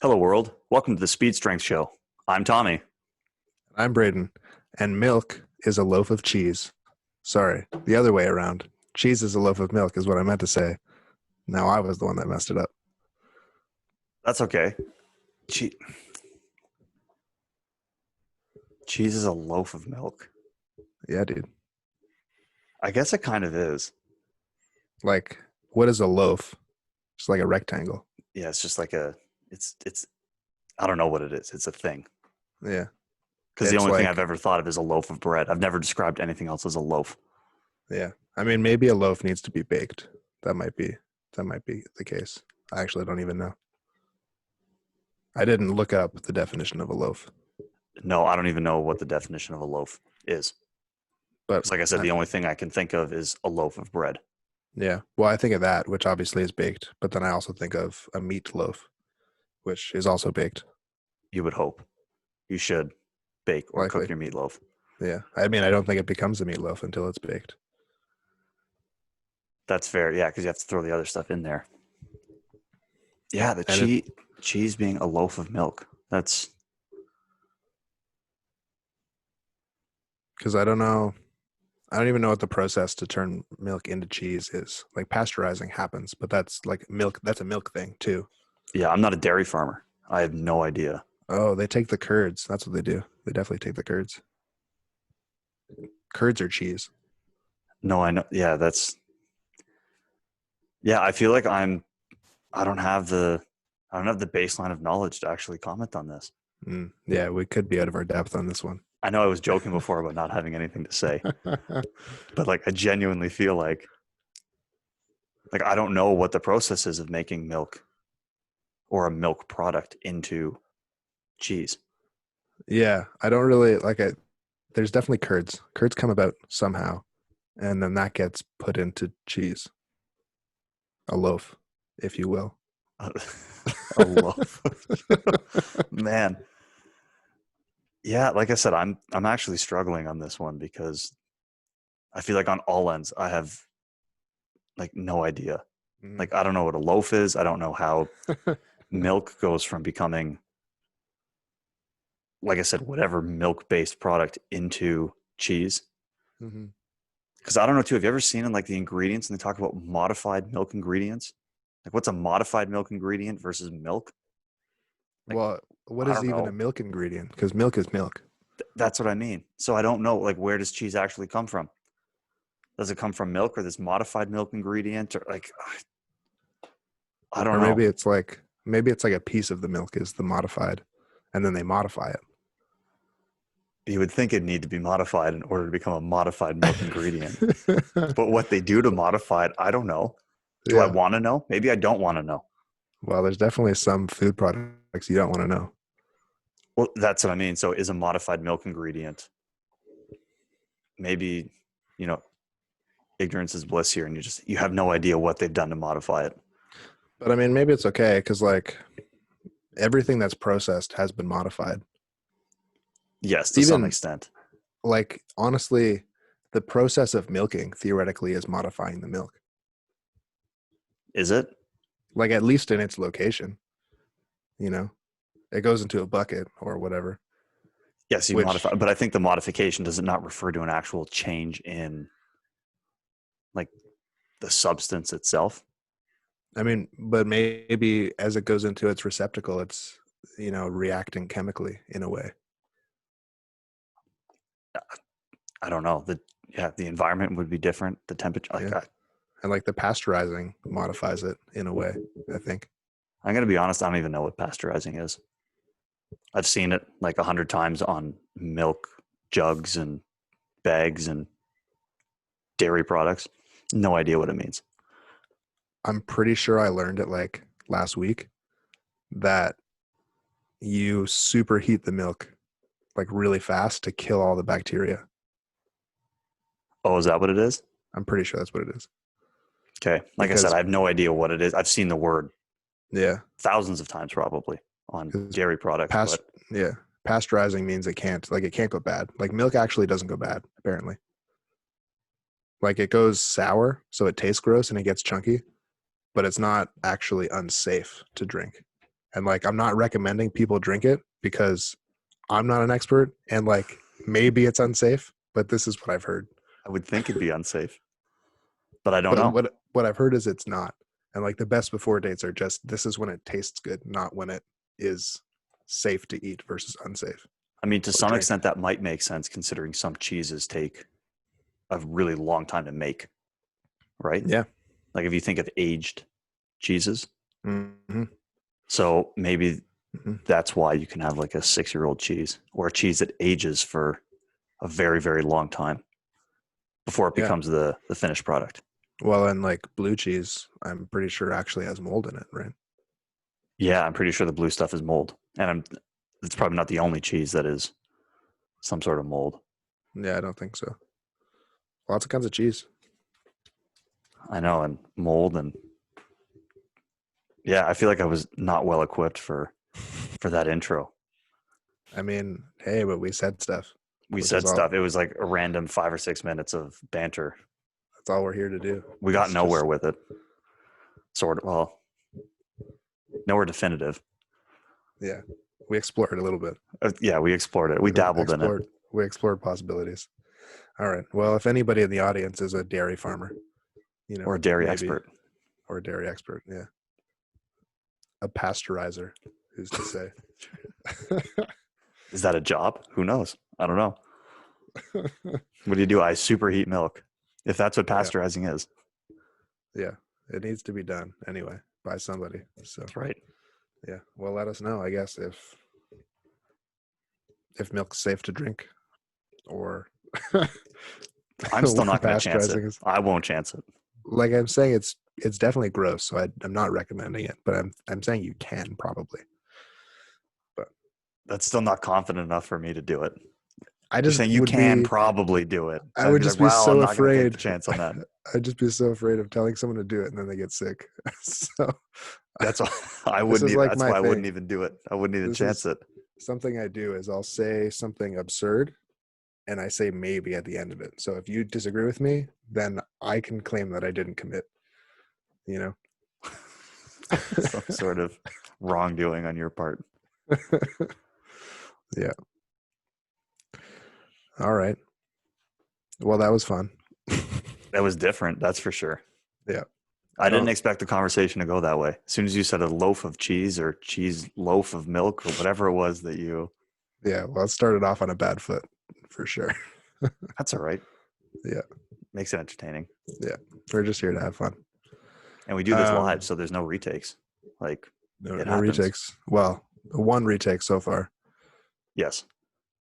Hello, world. Welcome to the Speed Strength Show. I'm Tommy. I'm Braden, and milk is a loaf of cheese. Sorry, the other way around. Cheese is a loaf of milk, is what I meant to say. Now I was the one that messed it up. That's okay. Che- Cheese is a loaf of milk. Yeah, dude. I guess it kind of is. Like, what is a loaf? It's like a rectangle. Yeah, it's just like it's I don't know what it is. It's a thing. Yeah. Because the It's only thing I've like, ever thought of is a loaf of bread. I've never described anything else as a loaf. yeah. I mean, maybe a loaf needs to be baked. That might be the case. I actually don't even know. I didn't look up the definition of a loaf. No, I don't even know what the definition of a loaf is. But Because like I said, the only thing I can think of is a loaf of bread. yeah. Well, I think of that, which obviously is baked, but then I also think of a meat loaf, which is also baked. You would hope. You should bake or cook Likely. your meatloaf. Yeah. I mean, I don't think it becomes a meatloaf until it's baked. That's fair. Yeah, because you have to throw the other stuff in there. Yeah, the And it, cheese being a loaf of milk. That's because I don't even know what the process to turn milk into cheese is. Like pasteurizing happens, but that's like milk. That's a milk thing too. yeah, I'm not a dairy farmer. I have no idea. Oh, they take the curds. That's what they do. They definitely take the curds. Curds are cheese. No, I know. Yeah, I feel like I don't have the baseline of knowledge to actually comment on this. Yeah, we could be out of our depth on this one. I know I was joking before about not having anything to say, but like I genuinely feel like I don't know what the process is of making milk or a milk product into cheese. Yeah, I don't really like it. There's definitely curds. Curds come about somehow, and then that gets put into cheese, a loaf, if you will. A loaf. Man. Yeah, like I said, I'm actually struggling on this one because I feel like on all ends I have like no idea. Mm. Like I don't know what a loaf is. I don't know how milk goes from becoming, like I said, whatever milk-based product into cheese. hmm Because I don't know too. Have you ever seen in like the ingredients and they talk about modified milk ingredients? Like what's a modified milk ingredient versus milk? Like Well, what I is don't even a know. milk ingredient? Because milk is milk. That's what I mean. So I don't know like where does cheese actually come from? Does it come from milk or this modified milk ingredient or like I don't Or know. maybe it's like a piece of the milk is the modified, and then they modify You would think it'd need to be modified in order to become a modified milk ingredient. it. But what they do to modify it, I don't know. Do I Yeah. want to know? Maybe I don't want to know. Well, there's definitely some food products you don't want to know. Well, that's what I mean. So is a modified milk ingredient maybe, you know, ignorance is bliss here and you have no idea what they've done to modify it. But I mean, maybe it's okay because like everything that's processed has been modified. Yes, to some Even extent. like honestly, the process of milking theoretically is modifying the milk. Is it? Like at least in its location, you know, it goes into a bucket or whatever. Yes, you Which modify, but I think the modification does it not refer to an actual change in like the substance itself? I mean, but maybe as it goes into its receptacle, it's reacting chemically in a way. I don't know. The environment would be different. The temperature, Yeah, and like the pasteurizing modifies it in a way. I think. I'm gonna be honest. I don't even know what pasteurizing is. I've seen it like 100 times on milk jugs and bags and dairy products. No idea what it means. I'm pretty sure I learned it like last week that you superheat the milk like really fast to kill all the bacteria. Oh, is that what it is? I'm pretty sure that's what it is. Okay. Like I said, Because I have no idea what it is. I've seen the word yeah, thousands of times probably on because dairy products, past but yeah, pasteurizing means it can't go bad. Like milk actually doesn't go bad apparently. Like it goes sour, so it tastes gross and it gets chunky, but it's not actually unsafe to drink. And like, I'm not recommending people drink it because I'm not an expert, and like maybe it's unsafe, but this is what I've heard. I would think it'd be unsafe, but I don't But know. what I've heard is it's not. And like the best before dates are just this is when it tastes good, not when it is safe to eat versus unsafe I mean, to or some drink. extent, that might make sense considering some cheeses take a really long time to make, right? Yeah. Like if you think of aged cheeses. Mm-hmm. So maybe Mm-hmm. that's why you can have like a 6-year-old cheese or a cheese that ages for a very, very long time before it Yeah. becomes the finished product. Well, and like blue cheese, I'm pretty sure actually has mold in it, right? Yeah, I'm pretty sure the blue stuff is mold. And it's probably not the only cheese that is some sort of mold. Yeah, I don't think so. Lots of kinds of cheese. I know, and mold, and yeah, I feel like I was not well equipped for that intro. I mean, hey, but we said stuff, We which is said all stuff. It was like a random 5 or 6 minutes of banter. that's all we're here to do. We got It's nowhere just with it. Sort of. Well, nowhere definitive. yeah. We explored a little bit. Yeah, we explored it. We dabbled in it. We explored possibilities. All right. Well, if anybody in the audience is a dairy farmer, you know, Or a dairy maybe, expert. or a dairy expert, yeah, a pasteurizer, who's to say? Is that a job? Who knows? I don't know. What do? I superheat milk. If that's what Yeah. pasteurizing is. Yeah, it needs to be done anyway by somebody. So That's right. yeah, well, let us know, I guess, if milk's safe to drink, or I'm still not going to chance it. pasteurizing is. I won't chance it. Like I'm saying, it's definitely gross. So I'm not recommending it, but I'm saying you can probably. But That's still not confident enough for me to do it. I You're just saying you would can be. probably do it. I I'd would be just like, be well, I'm so not going to take afraid. the chance on that. I'd just be so afraid of telling someone to do it and then they get sick. So That's all, I this wouldn't. is like That's my why I wouldn't thing. even do it. I wouldn't even This chance is it. something I do is I'll say something absurd and I say maybe at the end of it. So if you disagree with me, then I can claim that I didn't commit. You know? Some sort of wrongdoing on your part. Yeah. All right. Well, that was fun. That was different. That's for sure. Yeah. I didn't expect the conversation to go that way. As soon as you said a loaf of cheese or cheese loaf of milk or whatever it was that you. Yeah. Well, it started off on a bad foot for sure. That's all right. Yeah. Makes it entertaining. Yeah. We're just here to have fun. And we do this live, so there's no retakes. Like, no happens. Retakes. Well, one retake so far. Yes.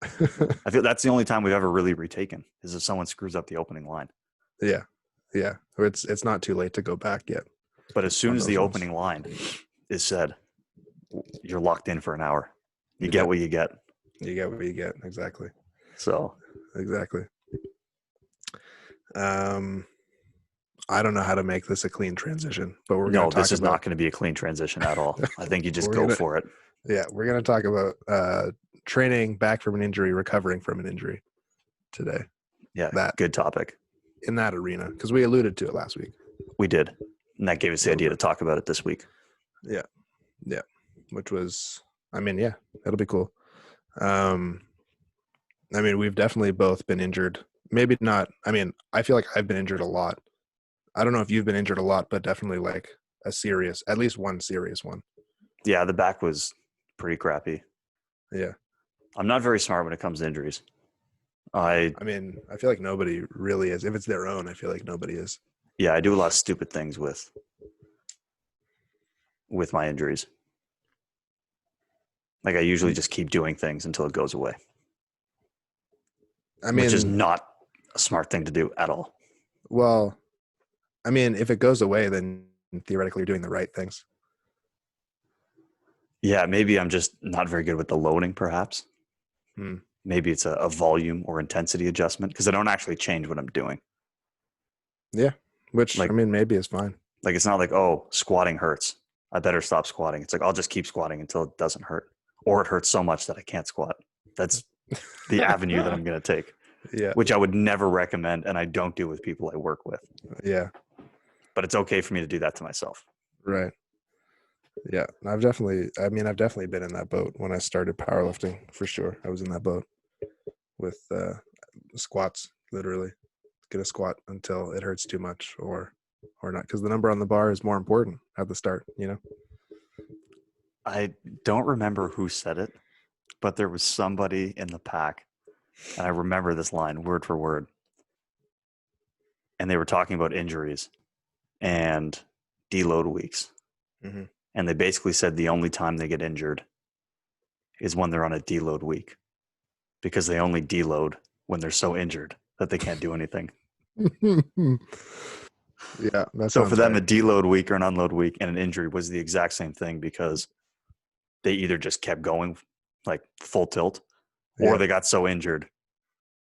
I feel that's the only time we've ever really retaken is if someone screws up the opening line. Yeah. Yeah. It's not too late to go back yet. But as soon as the those ones. opening line is said, you're locked in for an hour. You get what you get. You get what you get. Exactly. So exactly. I don't know how to make this a clean transition, but we're going to talk this is not going to be a clean transition at all. I think you just go for it. Yeah, we're going to talk about training back from an injury, recovering from an injury today. Yeah, good topic. In that arena, because we alluded to it last week. We did. And that gave us the idea to talk about it this week. Yeah. Yeah. Which was, I mean, yeah, it'll be cool. I mean, we've definitely both been injured. Maybe not. I mean, I feel like I've been injured a lot. I don't know if you've been injured a lot, but definitely like at least one serious one. Yeah, the back was pretty crappy. Yeah. I'm not very smart when it comes to injuries. I mean, I feel like nobody really is. If it's their own, I feel like nobody is. Yeah, I do a lot of stupid things with my injuries. Like I usually just keep doing things until it goes away. I mean, which is not a smart thing to do at all. Well, I mean, if it goes away, then theoretically you're doing the right things. Yeah, maybe I'm just not very good with the loading, perhaps. Maybe it's a volume or intensity adjustment because I don't actually change what I'm doing. Yeah, which, like, I mean, maybe is fine. Like, it's not like, oh, squatting hurts, I better stop squatting. It's like, I'll just keep squatting until it doesn't hurt. Or it hurts so much that I can't squat. That's the avenue that I'm going to take. Yeah. Which I would never recommend, and I don't do with people I work with. Yeah. But it's okay for me to do that to myself. Right. Yeah, I've definitely been in that boat when I started powerlifting for sure. I was in that boat with squats, literally. Get a squat until it hurts too much or not, because the number on the bar is more important at the start, you know? I don't remember who said it, but there was somebody in the pack, and I remember this line word for word. And they were talking about injuries and deload weeks. Mm-hmm. And they basically said the only time they get injured is when they're on a deload week because they only deload when they're so injured that they can't do anything. Yeah, that So for sounds them, right. a deload week or an unload week and an injury was the exact same thing because they either just kept going like full tilt or Yeah, they got so injured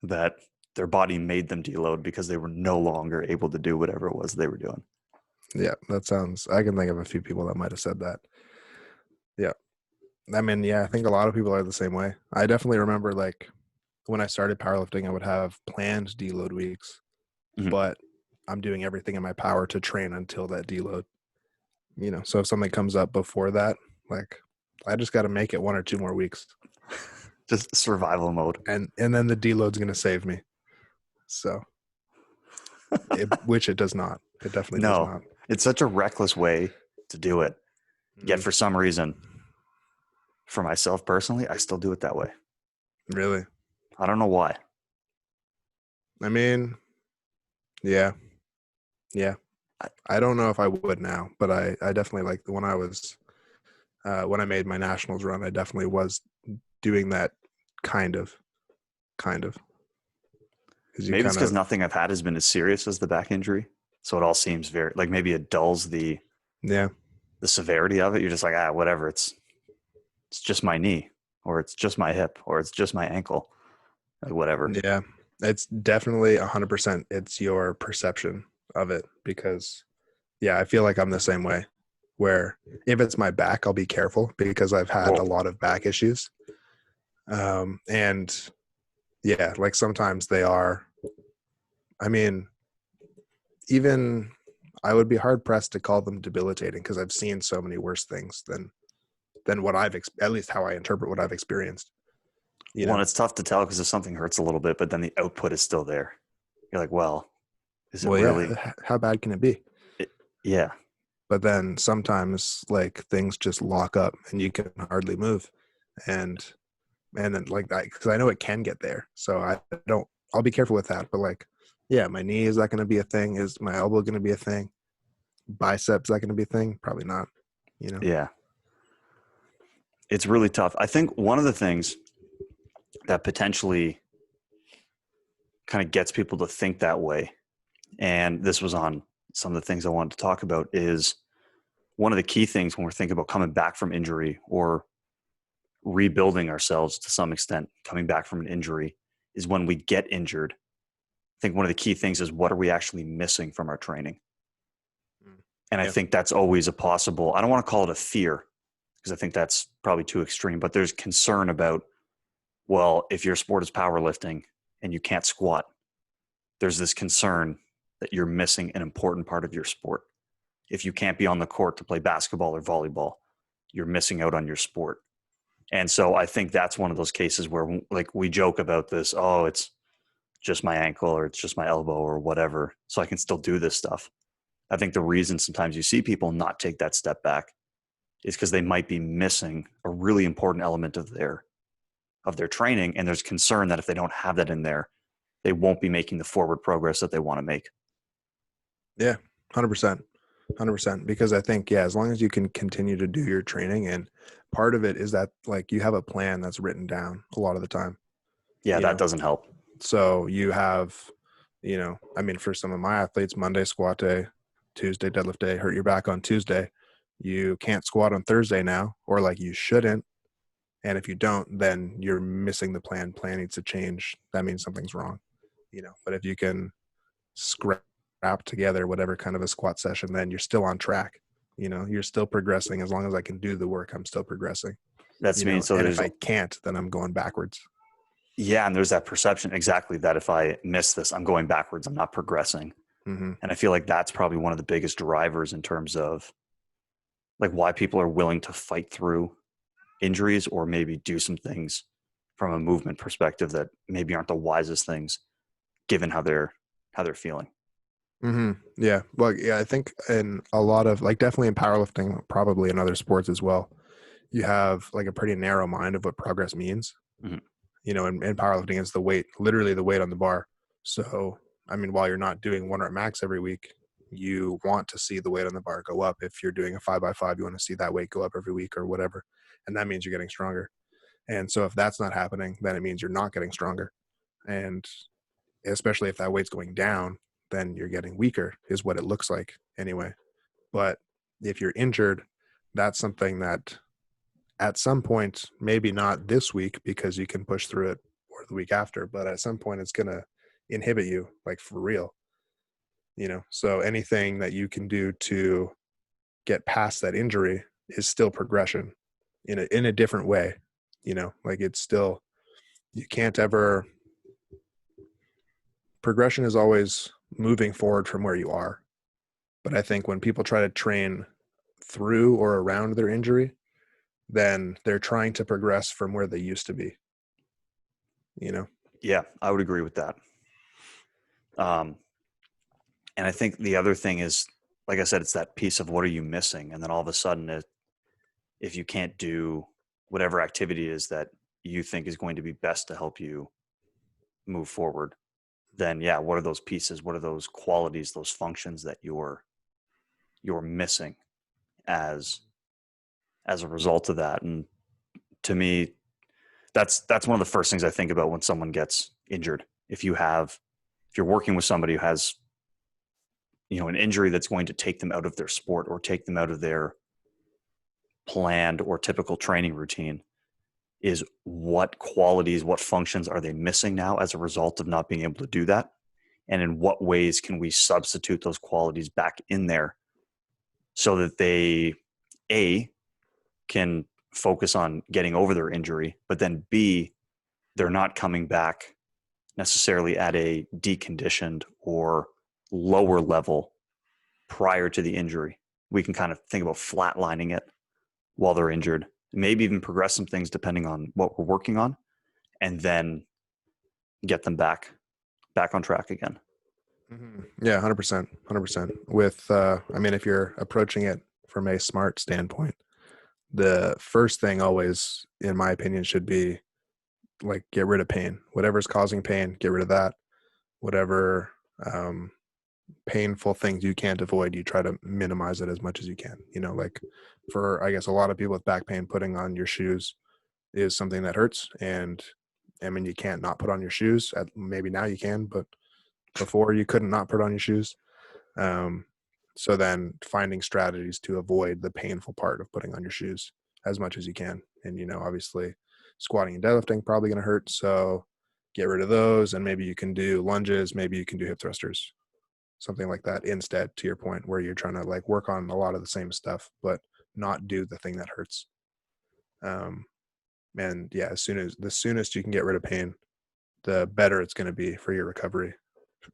that their body made them deload because they were no longer able to do whatever it was they were doing. yeah, that sounds. I can think of a few people that might have said that. Yeah, I mean, yeah, I think a lot of people are the same way. I definitely remember like when I started powerlifting, I would have planned deload weeks, Mhm. but I'm doing everything in my power to train until that deload. You know, so if something comes up before that, like I just got to make it 1 or 2 more weeks, Just survival mode. and then the deload's gonna save me. So, which it does not. It definitely does No, not. it's such a reckless way to do it. Yet Mm, for some reason, for myself personally, I still do it that way. really? I don't know why. I mean, yeah, yeah. I, I don't know if I would now, but I definitely like when I was when I made my nationals run, I definitely was doing that kind of, kind of, because you maybe it's kind because of, nothing I've had has been as serious as the back injury. So it all seems very like maybe it dulls yeah, the severity of it. You're just like, whatever. It's just my knee, or it's just my hip, or it's just my ankle, like whatever. yeah. It's definitely 100%. It's your perception of it because, yeah, I feel like I'm the same way. Where if it's my back, I'll be careful because I've had a Whoa. lot of back issues. And yeah, like sometimes they are. I mean, even I would be hard pressed to call them debilitating because I've seen so many worse things than what at least how I interpret what I've experienced. You One, know, it's tough to tell because if something hurts a little bit, but then the output is still there. You're like, well, is it well, really? yeah, how bad can it be? Yeah. But then sometimes like things just lock up and you can hardly move, and then like that because I know it can get there. So I don't. I'll be careful with that. But like, yeah, my knee, is that going to be a thing? Is my elbow going to be a thing? Biceps, is that going to be a thing? Probably not. You know. Yeah. It's really tough. I think one of the things that potentially kind of gets people to think that way, and this was on some of the things I wanted to talk about, is one of the key things when we're thinking about coming back from injury or rebuilding ourselves to some extent, coming back from an injury, is when we get injured. I think one of the key things is what are we actually missing from our training? Mm. And I Yeah. think that's always a possible, I don't want to call it a fear because I think that's probably too extreme, but there's concern about, well, if your sport is powerlifting and you can't squat, there's this concern that you're missing an important part of your sport. If you can't be on the court to play basketball or volleyball, you're missing out on your sport. And so I think that's one of those cases where like we joke about this, oh, it's just my ankle or it's just my elbow or whatever, so I can still do this stuff. I think the reason sometimes you see people not take that step back is because they might be missing a really important element of their training, and there's concern that if they don't have that in there, they won't be making the forward progress that they want to make. Yeah. 100%. 100%. Because I think, yeah, as long as you can continue to do your training, and part of it is that like you have a plan that's written down a lot of the time, Yeah, you that know. doesn't help. So you have, I mean, for some of my athletes, Monday squat day, Tuesday deadlift day, hurt your back on Tuesday. You can't squat on Thursday now, or like you shouldn't. And if you don't, then you're missing the plan. Plan needs to change. That means something's wrong, you know. But if you can scrap together whatever kind of a squat session, then you're still on track. You know, you're still progressing. As long as I can do the work, I'm still progressing. That's You mean know, so and if there's I can't, then I'm going backwards. yeah, and there's that perception exactly that if I miss this, I'm going backwards, I'm not progressing. Mm-hmm. And I feel like that's probably one of the biggest drivers in terms of like why people are willing to fight through injuries or maybe do some things from a movement perspective that maybe aren't the wisest things given how they're feeling. Yeah. Well, yeah, I think in a lot of like definitely in powerlifting, probably in other sports as well, you have like a pretty narrow mind of what progress means. Mhm. In powerlifting, it's the weight, literally the weight on the bar. So, I mean, while you're not doing 1 rep max every week, you want to see the weight on the bar go up. If you're doing a 5x5, you want to see that weight go up every week or whatever. And that means you're getting stronger. And so if that's not happening, then it means you're not getting stronger. And especially if that weight's going down, then you're getting weaker, is what it looks like anyway. But if you're injured, that's something that at some point, maybe not this week because you can push through it or the week after, but at some point it's going to inhibit you, like for real. So anything that you can do to get past that injury is still progression in a different way. Like it's still, you can't ever, progression is always moving forward from where you are. But I think when people try to train through or around their injury, then they're trying to progress from where they used to be, you know? Yeah, I would agree with that. Um, and I think the other thing is, like I said, it's that piece of what are you missing? And then all of a sudden, if you can't do whatever activity is that you think is going to be best to help you move forward, then yeah, what are those pieces? What are those qualities, those functions that you're missing as as a result of that? And to me, that's one of the first things I think about when someone gets injured. If you're working with somebody who has an injury that's going to take them out of their sport or take them out of their planned or typical training routine, is what qualities, what functions are they missing now as a result of not being able to do that? And in what ways can we substitute those qualities back in there so that they, A, can focus on getting over their injury, but then B, they're not coming back necessarily at a deconditioned or lower level prior to the injury. We can kind of think about flatlining it while they're injured, maybe even progress some things depending on what we're working on, and then get them back on track again. Yeah, 100%, 100%. With, I mean, if you're approaching it from a smart standpoint, the first thing always, in my opinion, should be like get rid of pain. Whatever's causing pain, get rid of that. Whatever painful things you can't avoid, you try to minimize it as much as you can. Like for, I guess, a lot of people with back pain, putting on your shoes is something that hurts. And I mean, you can't not put on your shoes. Maybe now you can, but before you couldn't not put on your shoes. Um, so then finding strategies to avoid the painful part of putting on your shoes as much as you can. And, obviously squatting and deadlifting probably going to hurt. So get rid of those. And maybe you can do lunges. Maybe you can do hip thrusters, something like that instead, to your point, where you're trying to like work on a lot of the same stuff, but not do the thing that hurts. And yeah, the soonest you can get rid of pain, the better it's going to be for your recovery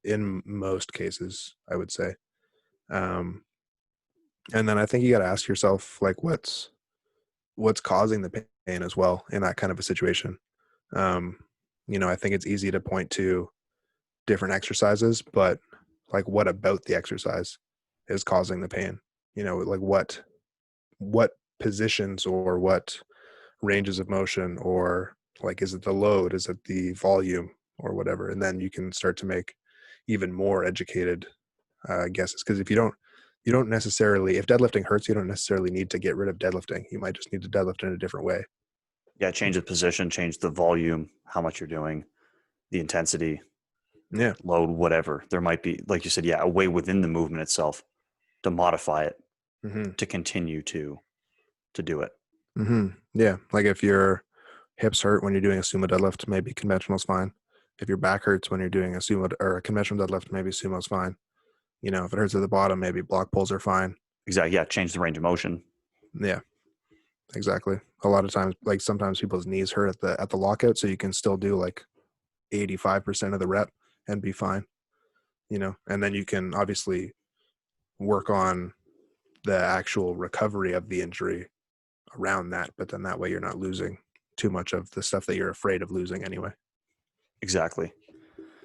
in most cases, I would say. Um, and then I think you got to ask yourself, like, what's causing the pain as well in that kind of a situation. Um, I think it's easy to point to different exercises, but like, what about the exercise is causing the pain? Like what positions or what ranges of motion, or like, is it the load? Is it the volume or whatever? And then you can start to make even more educated guesses. Because if you don't necessarily, if deadlifting hurts, you don't necessarily need to get rid of deadlifting. You might just need to deadlift in a different way. Yeah, change the position, change the volume, how much you're doing, the intensity, Yeah. load, whatever. There might be, like you said, yeah, a way within the movement itself to modify it Mm-hmm. to continue to do it. Mm-hmm. Yeah. Like if your hips hurt when you're doing a sumo deadlift, maybe conventional's fine. If your back hurts when you're doing a sumo or a conventional deadlift, maybe sumo's fine. If it hurts at the bottom, maybe block pulls are fine. Exactly. Yeah, change the range of motion. Yeah, exactly. A lot of times, like sometimes people's knees hurt at the lockout, so you can still do like 85% of the rep and be fine. And then you can obviously work on the actual recovery of the injury around that, but then that way you're not losing too much of the stuff that you're afraid of losing anyway. Exactly.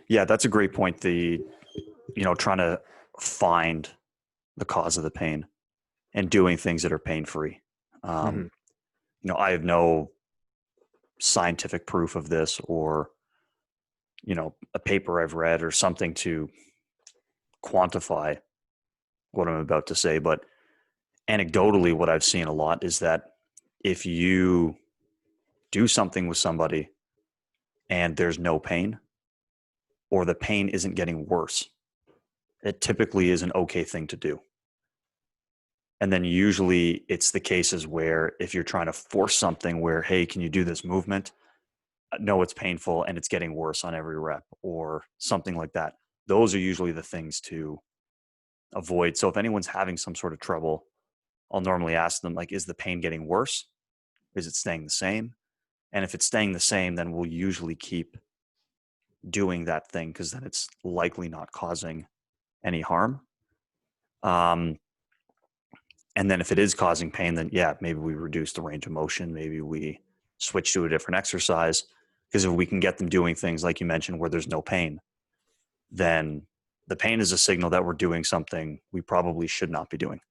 Yeah, that's a great point. Trying to find the cause of the pain and doing things that are pain-free. Mm-hmm. I have no scientific proof of this, or, a paper I've read or something to quantify what I'm about to say. But anecdotally, what I've seen a lot is that if you do something with somebody and there's no pain, or the pain isn't getting worse, it typically is an okay thing to do. And then usually it's the cases where if you're trying to force something where, hey, can you do this movement? No, it's painful and it's getting worse on every rep, or something like that. Those are usually the things to avoid. So if anyone's having some sort of trouble, I'll normally ask them, like, is the pain getting worse? Is it staying the same? And if it's staying the same, then we'll usually keep doing that thing, because then it's likely not causing any harm. And then if it is causing pain, then yeah, maybe we reduce the range of motion. Maybe we switch to a different exercise. Because if we can get them doing things like you mentioned where there's no pain, then the pain is a signal that we're doing something we probably should not be doing.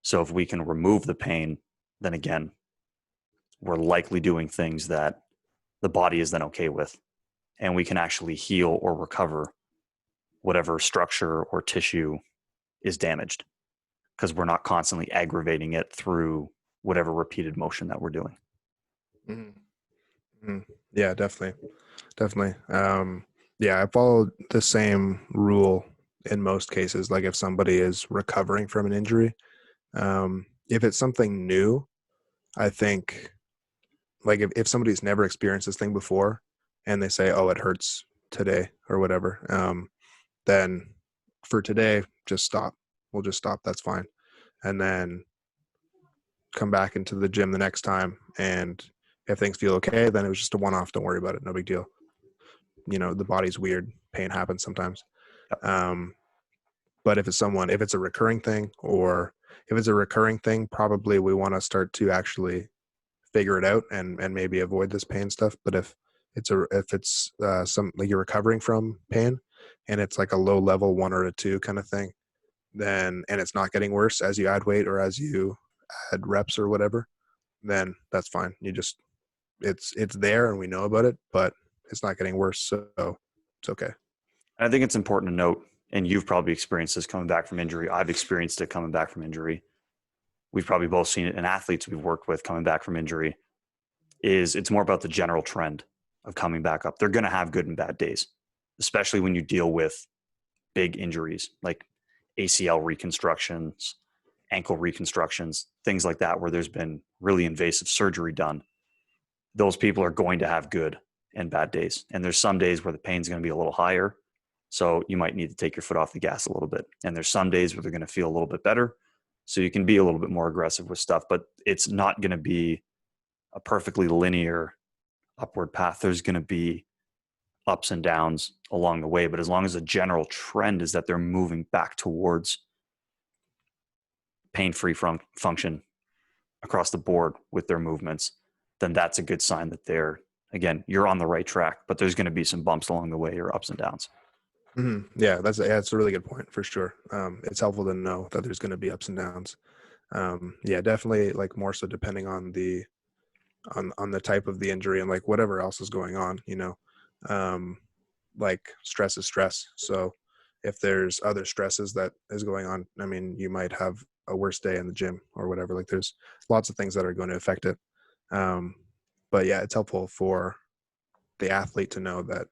So if we can remove the pain, then again, we're likely doing things that the body is then okay with, and we can actually heal or recover whatever structure or tissue is damaged, because we're not constantly aggravating it through whatever repeated motion that we're doing. Mm-hmm. Yeah, definitely. Yeah, I follow the same rule in most cases. Like if somebody is recovering from an injury, if it's something new, I think, like if somebody's never experienced this thing before and they say, oh, it hurts today or whatever, then for today, just stop. We'll just stop. That's fine. And then come back into the gym the next time. And if things feel okay, then it was just a one-off. Don't worry about it. No big deal. The body's weird. Pain happens sometimes. Yep. But if it's a recurring thing, probably we want to start to actually figure it out and maybe avoid this pain stuff. But if it's some, like, you're recovering from pain and it's like a low level 1 or a 2 kind of thing, then, and it's not getting worse as you add weight or as you add reps or whatever, then that's fine. It's there and we know about it, but it's not getting worse, so it's okay. And I think it's important to note, and you've probably experienced this coming back from injury. I've experienced it coming back from injury. We've probably both seen it in athletes we've worked with coming back from injury. It's more about the general trend of coming back up. They're going to have good and bad days, especially when you deal with big injuries like ACL reconstructions, ankle reconstructions, things like that, where there's been really invasive surgery done. Those people are going to have good and bad days. And there's some days where the pain's going to be a little higher, so you might need to take your foot off the gas a little bit. And there's some days where they're going to feel a little bit better, so you can be a little bit more aggressive with stuff. But it's not going to be a perfectly linear upward path. There's going to be ups and downs along the way. But as long as the general trend is that they're moving back towards pain-free function across the board with their movements, then that's a good sign that you're on the right track. But there's going to be some bumps along the way, or ups and downs. Mm-hmm. Yeah, that's a really good point for sure. It's helpful to know that there's going to be ups and downs. Yeah, definitely, like more so depending on the type of the injury and like whatever else is going on, like stress is stress. So if there's other stresses that is going on, I mean, you might have a worse day in the gym or whatever. Like there's lots of things that are going to affect it. But yeah, it's helpful for the athlete to know that,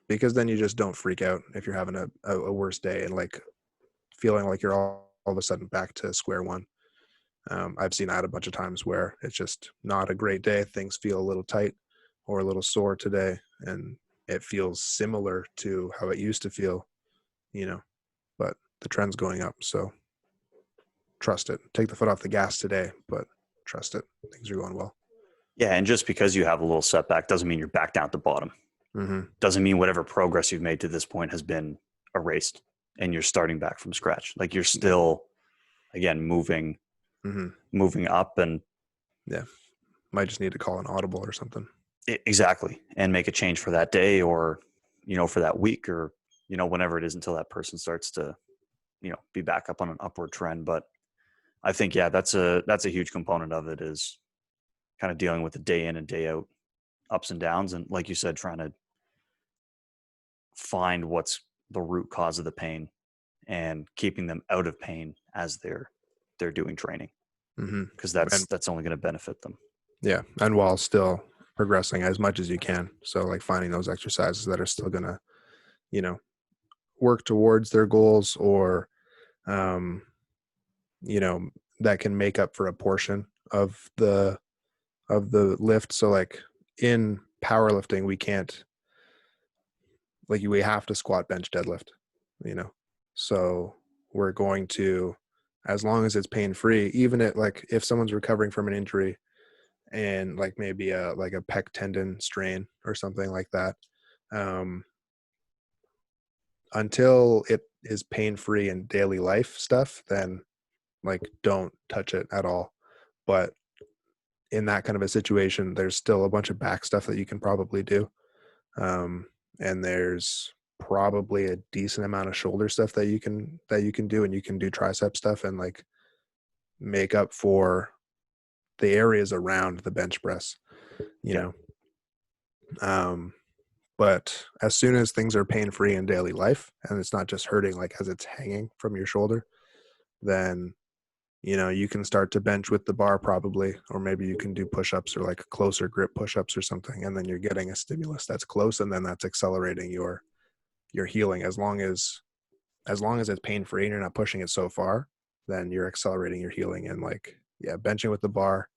because then you just don't freak out if you're having a worse day and like feeling like you're all of a sudden back to square one. I've seen that a bunch of times where it's just not a great day. Things feel a little tight or a little sore today, and it feels similar to how it used to feel, but the trend's going up. So trust it. Take the foot off the gas today, but trust it. Things are going well. Yeah, and just because you have a little setback doesn't mean you're back down at the bottom. Mm-hmm. Doesn't mean whatever progress you've made to this point has been erased and you're starting back from scratch. Like you're still again, Hmm. moving up and Yeah. Might just need to call an audible or something. exactly, and make a change for that day or, for that week or, whenever it is until that person starts to, be back up on an upward trend. But I think, yeah, that's a huge component of it is kind of dealing with the day in and day out ups and downs. And like you said, trying to find what's the root cause of the pain and keeping them out of pain as they're doing training, Hmm. because And that's only going to benefit them. yeah, and while still progressing as much as you can. So like finding those exercises that are still gonna, you know, work towards their goals, or um, you know, that can make up for a portion of the lift. So like in powerlifting, we can't, like, we have to squat, bench, deadlift, you know. So we're going to, as long as it's pain free, even at, like, if someone's recovering from an injury and like maybe a pec tendon strain or something like that, um, until it is pain free in daily life stuff, then like don't touch it at all. But in that kind of a situation, there's still a bunch of back stuff that you can probably do. Um, and there's probably a decent amount of shoulder stuff that you can do, and you can do tricep stuff and like make up for the areas around the bench press, you Yeah, know. Um, but as soon as things are pain free in daily life and it's not just hurting like as it's hanging from your shoulder, then you can start to bench with the bar probably, or maybe you can do push-ups or like closer grip push-ups or something, and then you're getting a stimulus that's close, and then that's accelerating your healing. As long as it's pain free and you're not pushing it so far, then you're accelerating your healing. And like, yeah, benching with the bar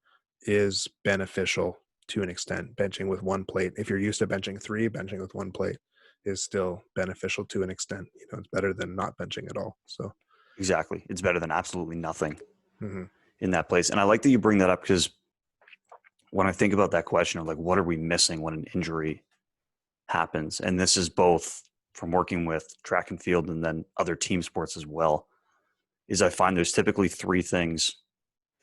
is beneficial to an extent. Benching with one plate, if you're used to benching three, benching with one plate is still beneficial to an extent. It's better than not benching at all. So, exactly. It's better than absolutely nothing mhm. in that place. And I like that you bring that up, because when I think about that question of like, what are we missing when an injury happens? And this is both from working with track and field and then other team sports as well, is I find there's typically three things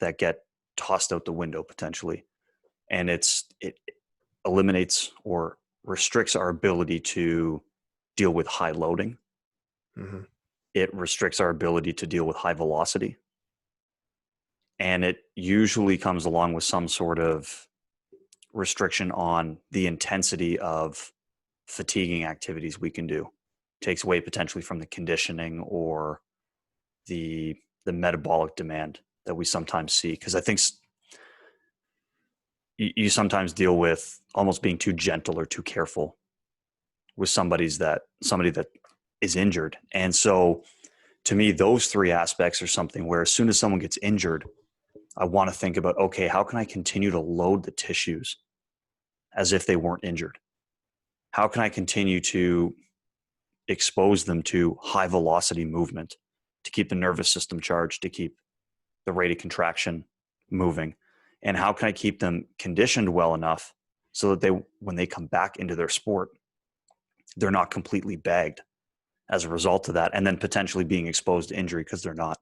that get tossed out the window potentially. And it eliminates or restricts our ability to deal with high loading. Mhm. It restricts our ability to deal with high velocity. And it usually comes along with some sort of restriction on the intensity of fatiguing activities we can do. Takes away potentially from the conditioning or the metabolic demand that we sometimes see. Because I think you sometimes deal with almost being too gentle or too careful with somebody that is injured. And so to me, those three aspects are something where as soon as someone gets injured, I want to think about, okay, how can I continue to load the tissues as if they weren't injured? How can I continue to expose them to high velocity movement to keep the nervous system charged, to keep the rate of contraction moving? And how can I keep them conditioned well enough so that when they come back into their sport, they're not completely bagged as a result of that, and then potentially being exposed to injury because they're not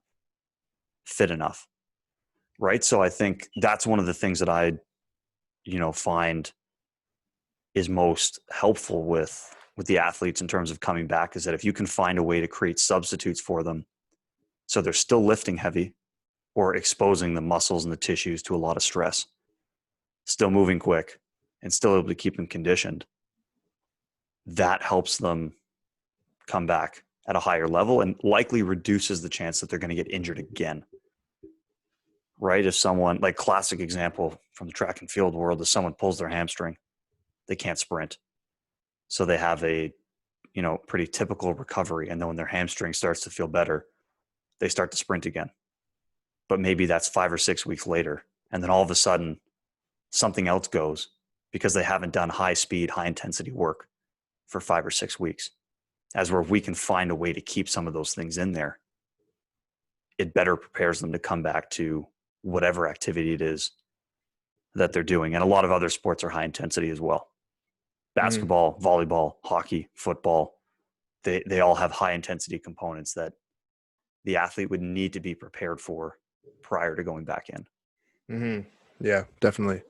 fit enough. Right. So I think that's one of the things that I, find is most helpful with the athletes in terms of coming back, is that if you can find a way to create substitutes for them so they're still lifting heavy or exposing the muscles and the tissues to a lot of stress, still moving quick, and still able to keep them conditioned, that helps them come back at a higher level and likely reduces the chance that they're going to get injured again. Right? If someone, like classic example from the track and field world, is someone pulls their hamstring, they can't sprint. So they have a, pretty typical recovery. And then when their hamstring starts to feel better, they start to sprint again. But maybe that's 5 or 6 weeks later. And then all of a sudden something else goes because they haven't done high speed, high intensity work for 5 or 6 weeks. As where we can find a way to keep some of those things in there, it better prepares them to come back to whatever activity it is that they're doing. And a lot of other sports are high intensity as well. Mhm. Basketball, volleyball, hockey, football, they all have high intensity components that the athlete would need to be prepared for prior to going back in. Yeah, definitely.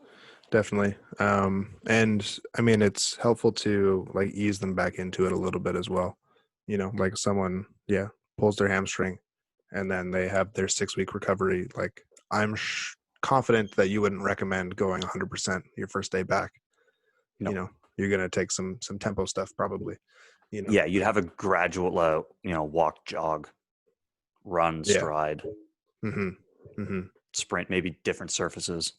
Definitely. And I mean, it's helpful to like ease them back into it a little bit as well. Like someone, pulls their hamstring and then they have their 6-week recovery. Like I'm confident that you wouldn't recommend going 100% your first day back. No. You're going to take some tempo stuff probably, Yeah, you'd have a gradual, walk, jog, run, Yeah. stride, Mm-hmm. Mm-hmm. sprint, maybe different surfaces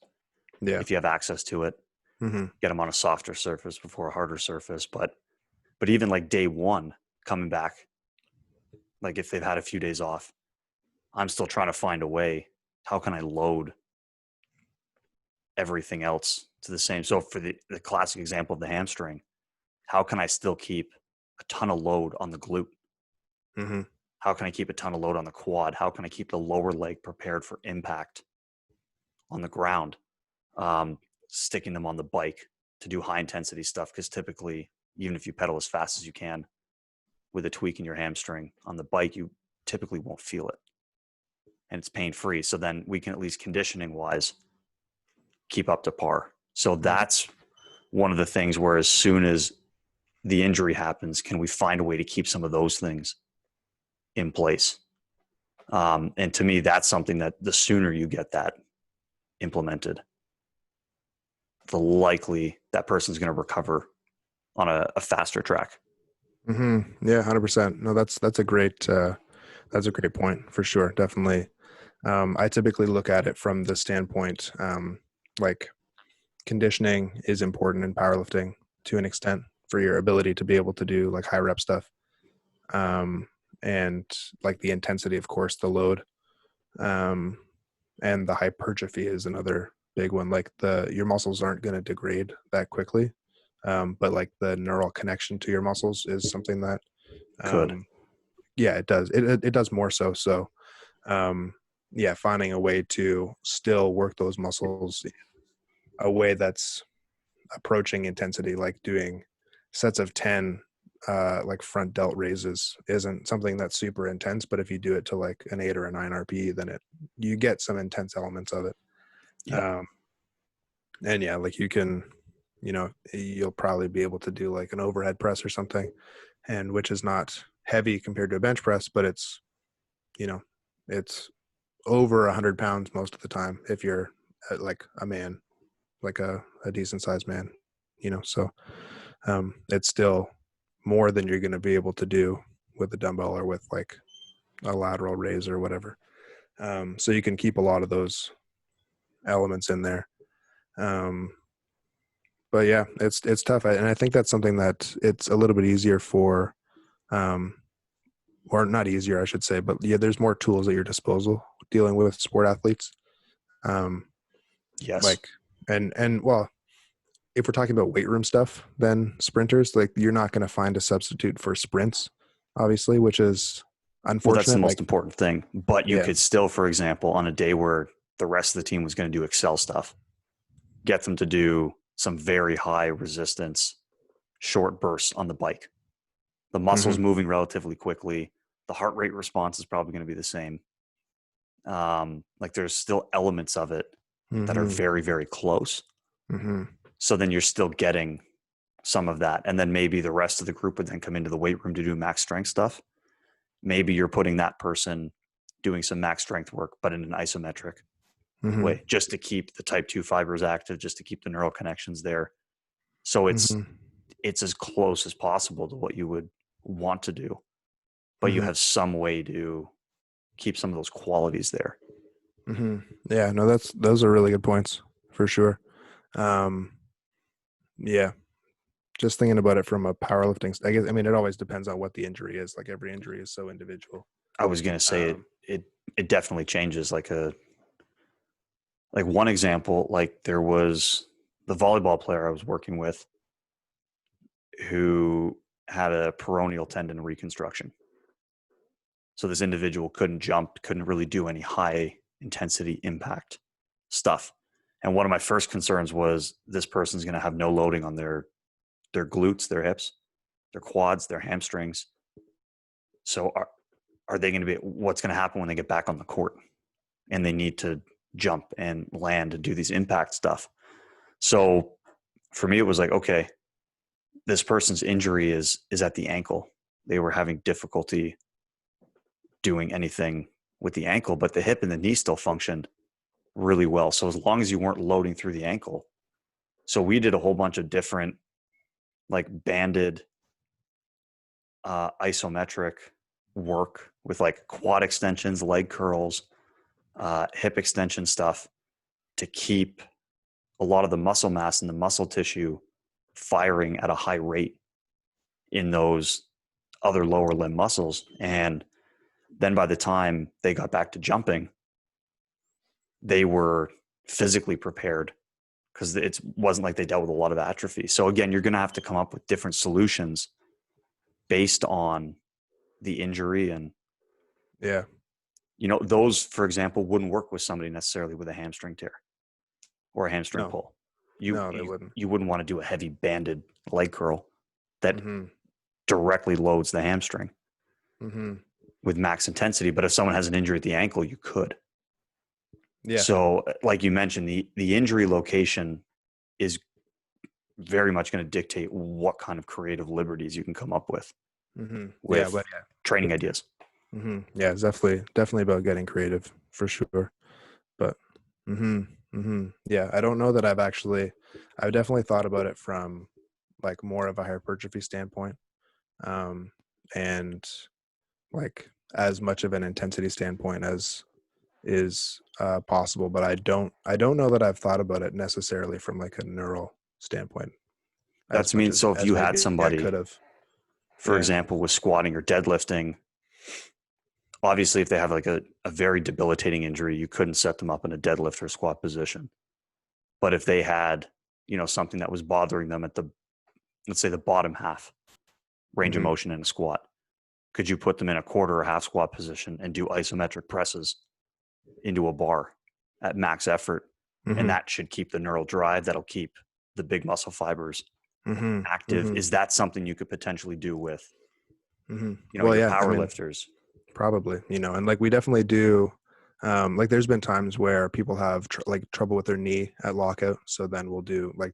Yeah. if you have access to it. Mm-hmm. Get them on a softer surface before a harder surface. But even like day one coming back, like if they've had a few days off, I'm still trying to find a way. How can I load everything else to the same? So for the classic example of the hamstring, how can I still keep a ton of load on the glute? Mm-hmm. How can I keep a ton of load on the quad? How can I keep the lower leg prepared for impact on the ground? Sticking them on the bike to do high intensity stuff, because typically, even if you pedal as fast as you can with a tweak in your hamstring on the bike, you typically won't feel it, and it's pain free. So then we can at least conditioning wise keep up to par. So that's one of the things where as soon as the injury happens, can we find a way to keep some of those things in place? And to me, that's something that the sooner you get that implemented, the likely that person's going to recover on a faster track. Mm-hmm. Yeah, 100%. No, that's a great point for sure. Definitely. I typically look at it from the standpoint, like conditioning is important in powerlifting to an extent for your ability to be able to do like high rep stuff. And like the intensity, of course, the load, and the hypertrophy is another big one. Like your muscles aren't going to degrade that quickly. But like the neural connection to your muscles is something that, Could. it does. It does more so. So, finding a way to still work those muscles in a way that's approaching intensity, like doing sets of 10, like front delt raises isn't something that's super intense, but if you do it to like an 8 or a 9 RPE, then you get some intense elements of it. Yep. And like you can, you'll probably be able to do like an overhead press or something, and which is not heavy compared to a bench press, but it's, it's over 100 pounds most of the time if you're like a man, like a decent sized man, so it's still more than you're going to be able to do with a dumbbell or with like a lateral raise or whatever. So you can keep a lot of those elements in there. But yeah, it's tough. And I think that's something that it's a little bit easier for, or not easier, I should say, but yeah, there's more tools at your disposal dealing with sport athletes. Yes. Like, and well, if we're talking about weight room stuff, then sprinters, like you're not going to find a substitute for sprints, obviously, which is unfortunate. Well, that's the most important thing. But you Yeah. could still, for example, on a day where the rest of the team was going to do Excel stuff, get them to do some very high resistance, short bursts on the bike. The muscles moving relatively quickly. The heart rate response is probably going to be the same. Like there's still elements of it that are very, very close. So then you're still getting some of that. And then maybe the rest of the group would then come into the weight room to do max strength stuff. Maybe you're putting that person doing some max strength work, but in an isometric way, just to keep the type 2 fibers active, just to keep the neural connections there. So it's as close as possible to what you would want to do, but you have some way to keep some of those qualities there. Yeah, no, those are really good points for sure. Yeah, just thinking about it from a powerlifting, I guess, I mean, it always depends on what the injury is. Like every injury is so individual. I was going to say it definitely changes. Like one example, like there was the volleyball player I was working with who had a peroneal tendon reconstruction. So this individual couldn't jump, couldn't really do any high intensity impact stuff. And one of my first concerns was this person's going to have no loading on their glutes, their hips, their quads, their hamstrings. So are they going to be, what's going to happen when they get back on the court and they need to jump and land and do these impact stuff. So for me, it was like, okay, this person's injury is at the ankle. They were having difficulty doing anything with the ankle, but the hip and the knee still functioned really well. So as long as you weren't loading through the ankle. So we did a whole bunch of different like banded isometric work with like quad extensions, leg curls, hip extension stuff to keep a lot of the muscle mass and the muscle tissue firing at a high rate in those other lower limb muscles. And then by the time they got back to jumping, they were physically prepared because it wasn't like they dealt with a lot of atrophy. So again, you're going to have to come up with different solutions based on the injury. And, Yeah. you know, those, for example, wouldn't work with somebody necessarily with a hamstring tear or a hamstring No. pull. No, they wouldn't. You wouldn't want to do a heavy banded leg curl that Mm-hmm. directly loads the hamstring Mm-hmm. with max intensity. But if someone has an injury at the ankle, you could. Yeah. So like you mentioned, the injury location is very much going to dictate what kind of creative liberties you can come up with Mm-hmm. with Yeah, but yeah. training ideas. Mm-hmm. Yeah, it's definitely about getting creative for sure. But yeah, I don't know that I've definitely thought about it from like more of a hypertrophy standpoint, and like as much of an intensity standpoint as is possible. But I don't know that I've thought about it necessarily from like a neural standpoint as That's much mean. So if as you had maybe I somebody, could have. for Yeah. example, with squatting or deadlifting, obviously if they have like a very debilitating injury, you couldn't set them up in a deadlift or squat position. But if they had, you know, something that was bothering them at the, let's say the bottom half range of Mm-hmm. motion in a squat, could you put them in a quarter or half squat position and do isometric presses into a bar at max effort? And Mm-hmm. that should keep the neural drive. That'll keep the big muscle fibers Mm-hmm. active. Mm-hmm. Is that something you could potentially do with, Mm-hmm. you know, Well, your yeah, I power mean, lifters? probably, and like we definitely do. Like there's been times where people have like trouble with their knee at lockout. So then we'll do like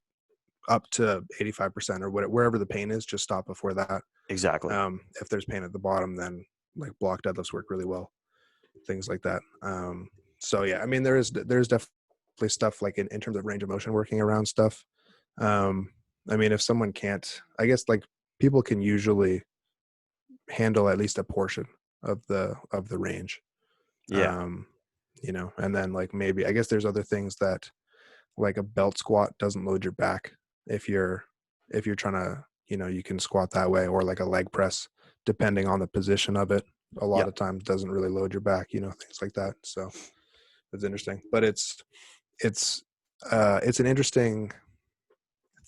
up to 85% or wherever the pain is, just stop before that. Exactly. If there's pain at the bottom, then like block deadlifts work really well, things like that. So yeah, I mean, there's definitely stuff like in terms of range of motion working around stuff. I mean, if someone can't, I guess like people can usually handle at least a portion of the range. Yeah. um and then like maybe I guess there's other things that like a belt squat doesn't load your back if you're trying to, you can squat that way, or like a leg press depending on the position of it a lot Yeah. of times doesn't really load your back, things like that. So it's interesting, but it's an interesting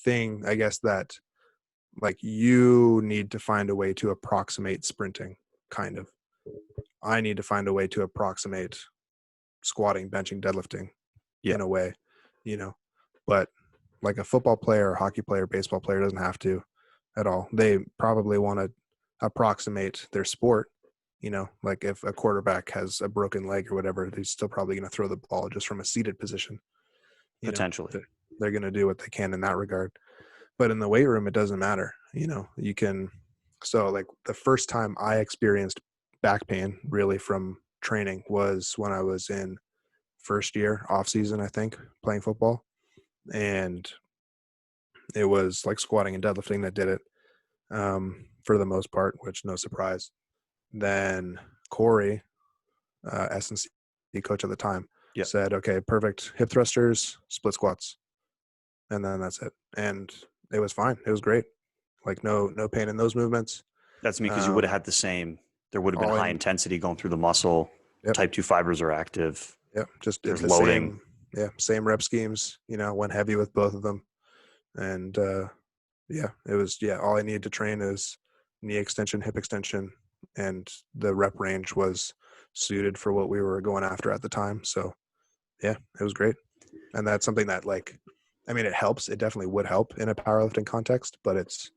thing, I guess, that like you need to find a way to approximate sprinting, kind of. I need to find a way to approximate squatting, benching, deadlifting Yeah. in a way, you know. But like a football player, hockey player, baseball player doesn't have to at all. They probably want to approximate their sport, like if a quarterback has a broken leg or whatever, they're still probably going to throw the ball just from a seated position. You know, Potentially. they're going to do what they can in that regard. But in the weight room, it doesn't matter. You can. So like the first time I experienced back pain really from training was when I was in first year off season, I think, playing football. And it was like squatting and deadlifting that did it, for the most part, which no surprise. Then Corey, S&C coach at the time, Yeah. said, okay, perfect, hip thrusters, split squats. And then that's it. And it was fine. It was great. Like no pain in those movements. That's me, because you would have had the same, there would have been All high in. intensity going through the muscle. Yep. Type 2 fibers are active. Yep. Just did There's the loading. same rep schemes, went heavy with both of them. And it was, all I needed to train is knee extension, hip extension, and the rep range was suited for what we were going after at the time. So yeah, it was great. And that's something that, like, I mean, it helps. It definitely would help in a powerlifting context, but it's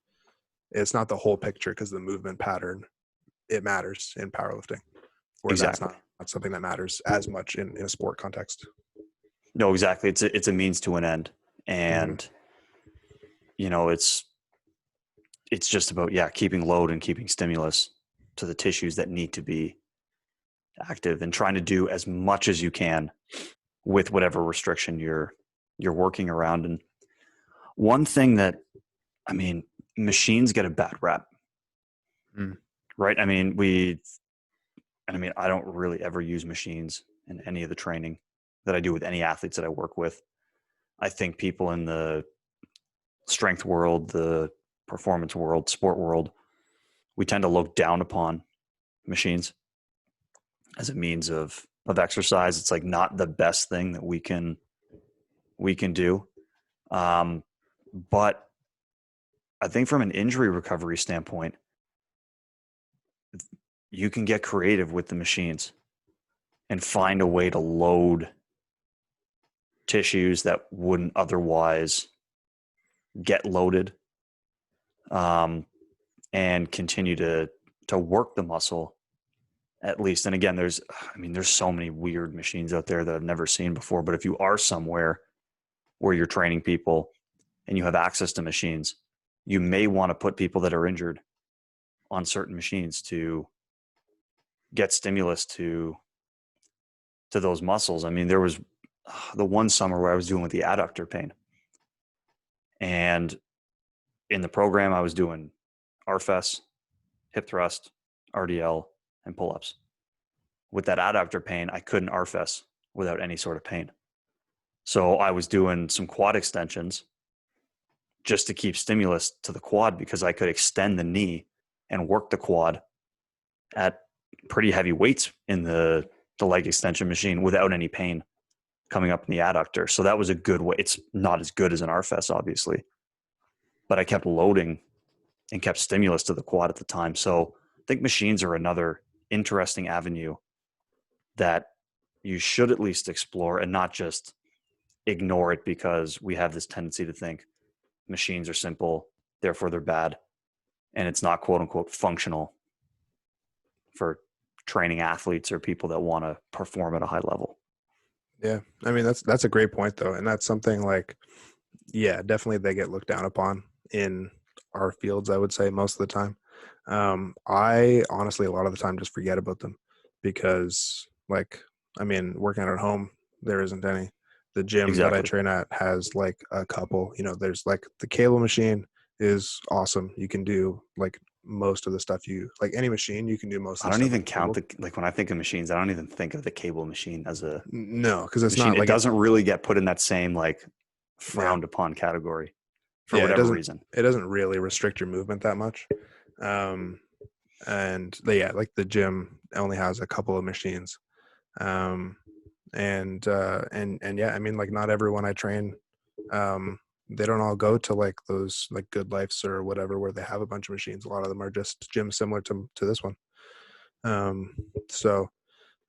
not the whole picture, because the movement pattern, it matters in powerlifting. where that's Exactly. not something that matters as much in a sport context. No, exactly. It's a means to an end. Mm-hmm. And, you know, it's just about, yeah, keeping load and keeping stimulus to the tissues that need to be active and trying to do as much as you can with whatever restriction you're working around. And one thing that, I mean, machines get a bad rap, Mm. right? I don't really ever use machines in any of the training that I do with any athletes that I work with. I think people in the strength world, the performance world, sport world, we tend to look down upon machines as a means of exercise. It's like not the best thing that we can do. But I think from an injury recovery standpoint, you can get creative with the machines and find a way to load tissues that wouldn't otherwise get loaded, and continue to work the muscle at least. And again, there's so many weird machines out there that I've never seen before. But if you are somewhere where you're training people and you have access to machines, you may want to put people that are injured on certain machines to get stimulus to those muscles. I mean, there was the one summer where I was dealing with the adductor pain, and in the program I was doing RFS, hip thrust, RDL, and pull-ups. With that adductor pain, I couldn't RFS without any sort of pain. So I was doing some quad extensions just to keep stimulus to the quad because I could extend the knee and work the quad at pretty heavy weights in the leg extension machine without any pain coming up in the adductor. So that was a good way. It's not as good as an RFS, obviously, but I kept loading and kept stimulus to the quad at the time. So I think machines are another interesting avenue that you should at least explore and not just ignore it because we have this tendency to think machines are simple, therefore they're bad, and it's not quote unquote functional for training athletes or people that want to perform at a high level. Yeah. I mean, that's a great point though. And that's something like, yeah, definitely they get looked down upon in our fields, I would say most of the time. I honestly, a lot of the time just forget about them because like, I mean, working out at home, there isn't any. The gym that I Exactly. train at has like a couple, there's like the cable machine is awesome. You can do like most of the stuff like any machine, you can do most I of the don't stuff with even the count cable. like when I think of machines, I don't even think of the cable machine as a No, because it's machine. not It like doesn't really get put in that same like yeah, frowned upon category for yeah, whatever reason. it doesn't really restrict your movement that much. Um, and yeah, like the gym only has a couple of machines. Um, and yeah, I mean, like not everyone I train, they don't all go to like those like Good Lifes or whatever where they have a bunch of machines. A lot of them are just gyms similar to this one. So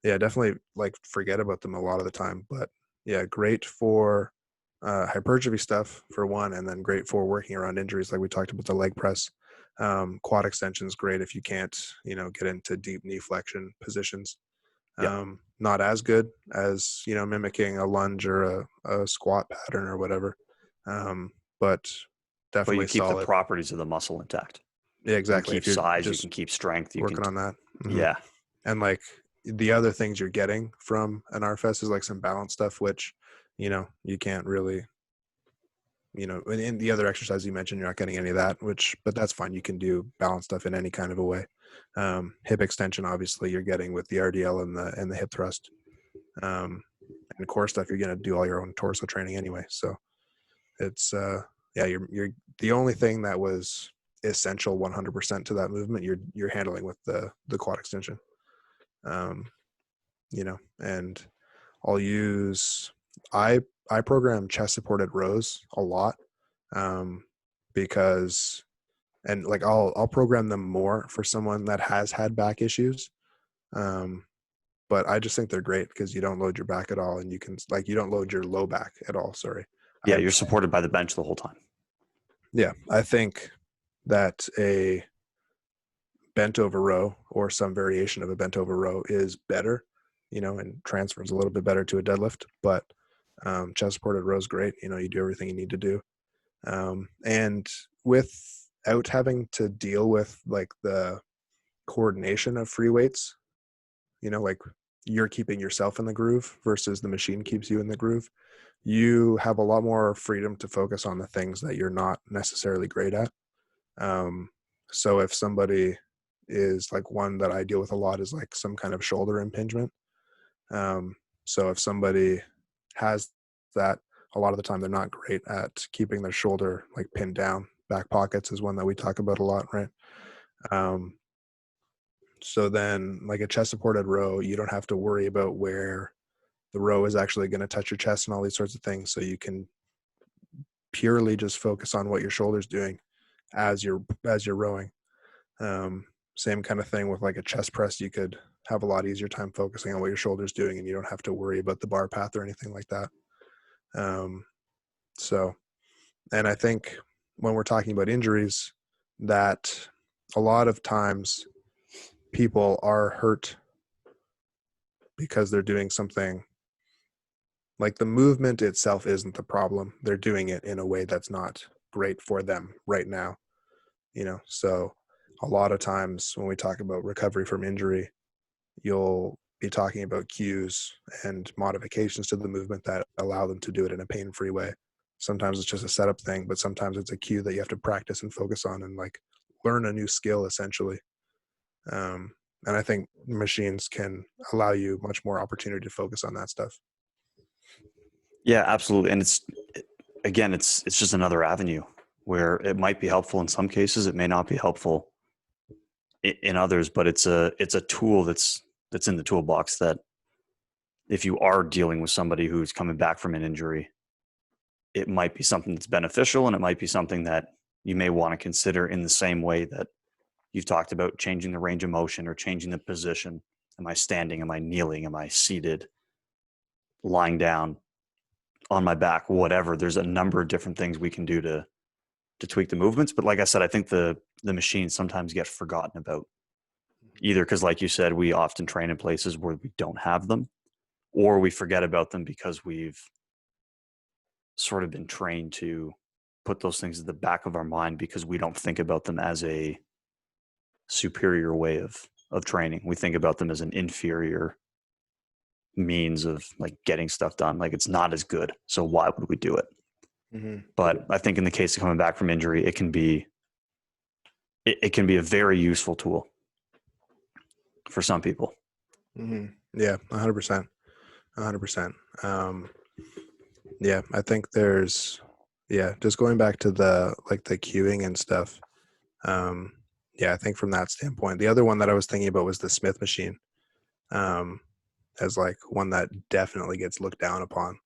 yeah, definitely like forget about them a lot of the time. But yeah, great for hypertrophy stuff for one, and then great for working around injuries like we talked about the leg press. Quad extension is great if you can't, get into deep knee flexion positions. Yeah. Not as good as mimicking a lunge or a squat pattern or whatever, but But you definitely keep the solid. properties of the muscle intact. Yeah, You can exactly. keep If you're size, you just can keep strength, you can working on that. Hmm. yeah. And like the other things you're getting from an RFS is like some balance stuff, which you can't really, in the other exercise you mentioned, you're not getting any of that, but that's fine. You can do balance stuff in any kind of a way. Hip extension, obviously, you're getting with the RDL and the hip thrust. And core stuff, you're going to do all your own torso training anyway. So it's yeah, you're the only thing that was essential 100% to that movement you're handling with the quad extension. um and I'll use I I program chest supported rows a lot, um because and like I'll program them more for someone that has had back issues. But I just think they're great because you don't load your back at all, and you don't load your low back at all. Sorry. Yeah, you're supported by the bench the whole time. Yeah, I think that a bent over row or some variation of a bent over row is better, and transfers a little bit better to a deadlift. But chest supported row is great. You do everything you need to do. And without having to deal with like the coordination of free weights, like you're keeping yourself in the groove versus the machine keeps you in the groove, you have a lot more freedom to focus on the things that you're not necessarily great at. So if somebody is like, one that I deal with a lot is like some kind of shoulder impingement. So if somebody has that, a lot of the time they're not great at keeping their shoulder like pinned down. Back pockets is one that we talk about a lot, right? So then like a chest supported row, you don't have to worry about where the row is actually going to touch your chest and all these sorts of things. So you can purely just focus on what your shoulder's doing as you're rowing. Same kind of thing with like a chest press. You could have a lot easier time focusing on what your shoulder's doing, and you don't have to worry about the bar path or anything like that. And I think when we're talking about injuries, that a lot of times people are hurt because they're doing something like the movement itself isn't the problem. They're doing it in a way that's not great for them right now. So a lot of times when we talk about recovery from injury, you'll be talking about cues and modifications to the movement that allow them to do it in a pain-free way. Sometimes it's just a setup thing, but sometimes it's a cue that you have to practice and focus on and like learn a new skill essentially. And I think machines can allow you much more opportunity to focus on that stuff. Yeah, absolutely. And it's just another avenue where it might be helpful in some cases. It may not be helpful in others, but it's a tool that's in the toolbox that if you are dealing with somebody who's coming back from an injury, it might be something that's beneficial, and it might be something that you may want to consider in the same way that you've talked about changing the range of motion or changing the position. Am I standing? Am I kneeling? Am I seated? Lying down? On my back? Whatever. There's a number of different things we can do to tweak the movements. But like I said, I think the machines sometimes get forgotten about, either because, like you said, we often train in places where we don't have them, or we forget about them because we've sort of been trained to put those things at the back of our mind because we don't think about them as a superior way of training. We think about them as an inferior means of like getting stuff done. Like it's not as good. So why would we do it? Mm-hmm. But I think in the case of coming back from injury, it can be a very useful tool for some people. Mm-hmm. Yeah, 100%. 100%. Yeah, I think just going back to the cueing and stuff. Yeah, I think from that standpoint, the other one that I was thinking about was the Smith machine, as like one that definitely gets looked down upon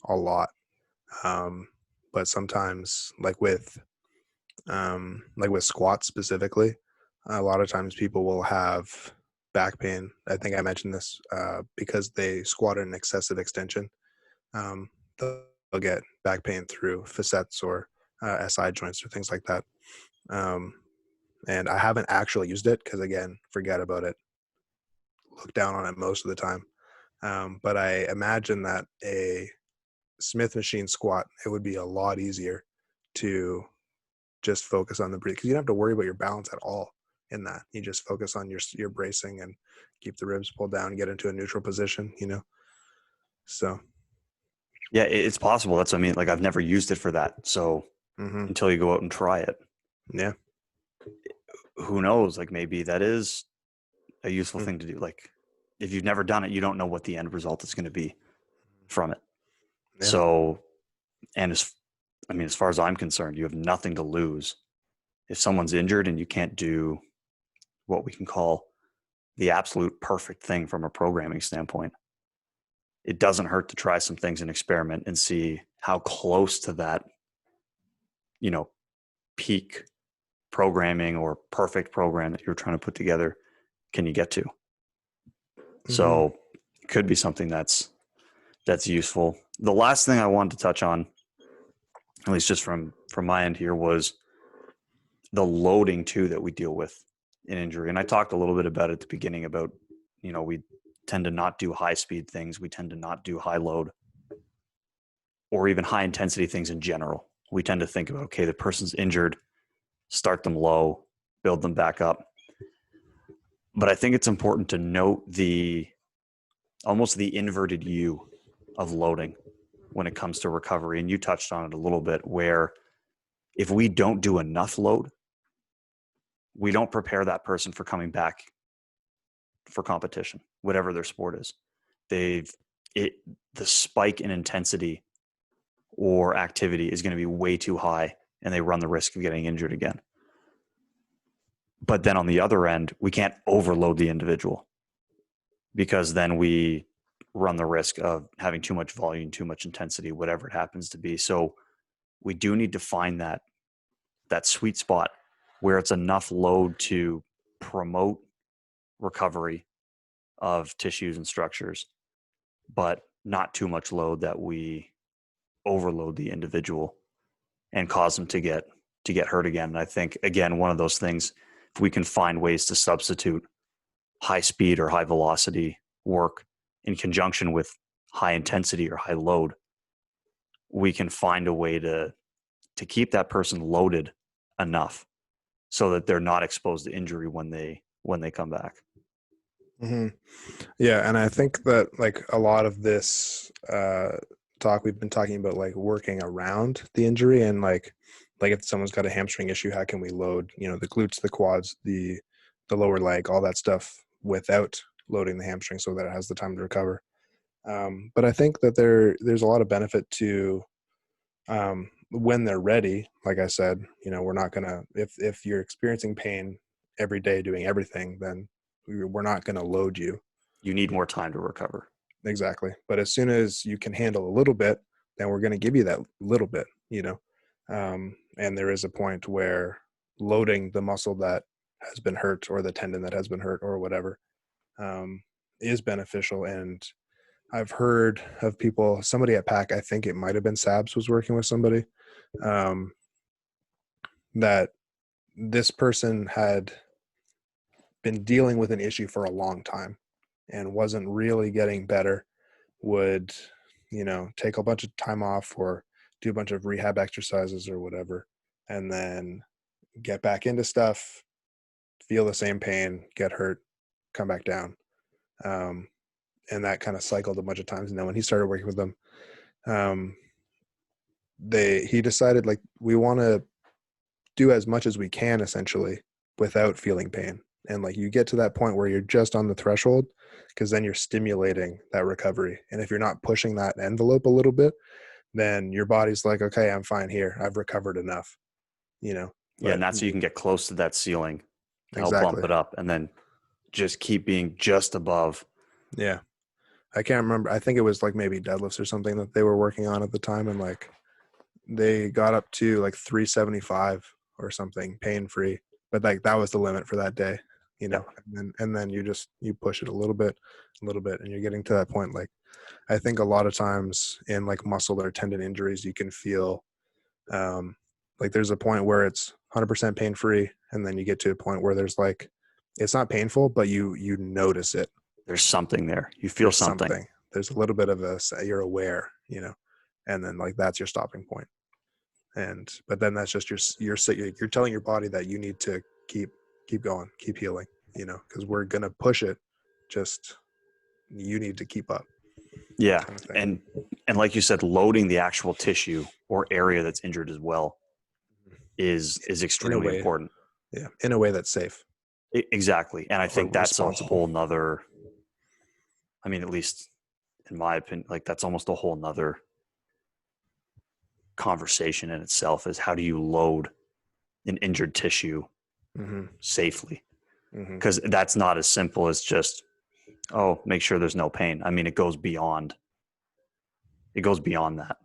a lot. But sometimes with squats specifically, a lot of times people will have back pain. I think I mentioned this because they squat in excessive extension. They'll get back pain through facets or SI joints or things like that. And I haven't actually used it because, again, forget about it. Look down on it most of the time. But I imagine that a Smith machine squat, it would be a lot easier to just focus on the breathing, because you don't have to worry about your balance at all in that. You just focus on your bracing and keep the ribs pulled down and get into a neutral position, So. Yeah, it's possible. That's what I mean. Like I've never used it for that. So until you go out and try it. Yeah. Who knows? Like maybe that is a useful thing to do. Like if you've never done it, you don't know what the end result is going to be from it. Yeah. So, and as far as I'm concerned, you have nothing to lose. If someone's injured and you can't do what we can call the absolute perfect thing from a programming standpoint, it doesn't hurt to try some things and experiment and see how close to that, peak programming or perfect program that you're trying to put together can you get to. So it could be something that's useful. The last thing I wanted to touch on, at least just from my end here, was the loading too that we deal with an injury. And I talked a little bit about it at the beginning about, we tend to not do high speed things. We tend to not do high load or even high intensity things in general. We tend to think about, okay, the person's injured, start them low, build them back up. But I think it's important to note almost the inverted U of loading when it comes to recovery. And you touched on it a little bit, where if we don't do enough load, we don't prepare that person for coming back for competition, whatever their sport is. The spike in intensity or activity is going to be way too high, and they run the risk of getting injured again. But then on the other end, we can't overload the individual, because then we run the risk of having too much volume, too much intensity, whatever it happens to be. So we do need to find that sweet spot where it's enough load to promote recovery of tissues and structures, but not too much load that we overload the individual and cause them to get hurt again. And I think, again, one of those things, if we can find ways to substitute high speed or high velocity work in conjunction with high intensity or high load, we can find a way to keep that person loaded enough so that they're not exposed to injury when they come back. Mm-hmm. Yeah, and I think that like a lot of this talk we've been talking about, like working around the injury, and like if someone's got a hamstring issue, how can we load the glutes, the quads, the lower leg, all that stuff without loading the hamstring so that it has the time to recover. But I think that there's a lot of benefit to when they're ready. Like I said, we're not gonna, if you're experiencing pain every day doing everything, then we're not going to load you. You need more time to recover. Exactly. But as soon as you can handle a little bit, then we're going to give you that little bit, and there is a point where loading the muscle that has been hurt or the tendon that has been hurt or whatever is beneficial. And I've heard of people, somebody at PAC, I think it might have been Sabs, was working with somebody that this person had been dealing with an issue for a long time and wasn't really getting better, would, take a bunch of time off or do a bunch of rehab exercises or whatever, and then get back into stuff, feel the same pain, get hurt, come back down. And that kind of cycled a bunch of times. And then when he started working with them, he decided, like, we want to do as much as we can essentially without feeling pain. And like you get to that point where you're just on the threshold, because then you're stimulating that recovery. And if you're not pushing that envelope a little bit, then your body's like, okay, I'm fine here. I've recovered enough, Yeah, and that's so you can get close to that ceiling to help Exactly. bump it up, and then just keep being just above. Yeah. I can't remember. I think it was like maybe deadlifts or something that they were working on at the time. And like they got up to like 375 or something pain-free, but like that was the limit for that day. Yep. And then you push it a little bit, and you're getting to that point. Like, I think a lot of times in like muscle or tendon injuries, you can feel like there's a point where it's 100% pain free, and then you get to a point where there's like, it's not painful, but you notice it. There's something there. You feel something. There's a little bit of you're aware, and then like that's your stopping point. But then that's just you're telling your body that you need to keep going, keep healing, because we're going to push it. Just, you need to keep up. Yeah. Kind of thing. And like you said, loading the actual tissue or area that's injured as well is extremely important. Yeah. In a way that's safe. Exactly. And I think that's a whole nother, I mean, at least in my opinion, like that's almost a whole nother conversation in itself, is how do you load an injured tissue safely? Because that's not as simple as just, make sure there's no pain. I mean, it goes beyond that.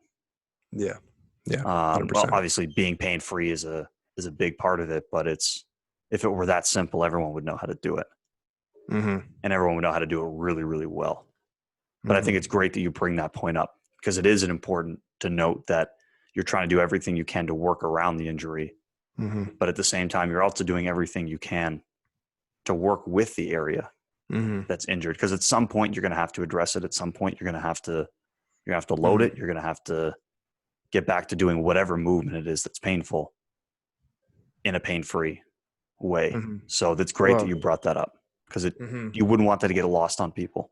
Yeah. Yeah. Well, obviously being pain free is a big part of it, but if it were that simple, everyone would know how to do it. And everyone would know how to do it really, really well. But I think it's great that you bring that point up, because it is important to note that you're trying to do everything you can to work around the injury. But at the same time, you're also doing everything you can to work with the area Mm-hmm. that's injured, because at some point you're going to have to address it. At some point you're going to have to load it. You're going to have to get back to doing whatever movement it is that's painful in a pain-free way. Mm-hmm. So that's great that Well, you brought that up, because mm-hmm. you wouldn't want that to get lost on people.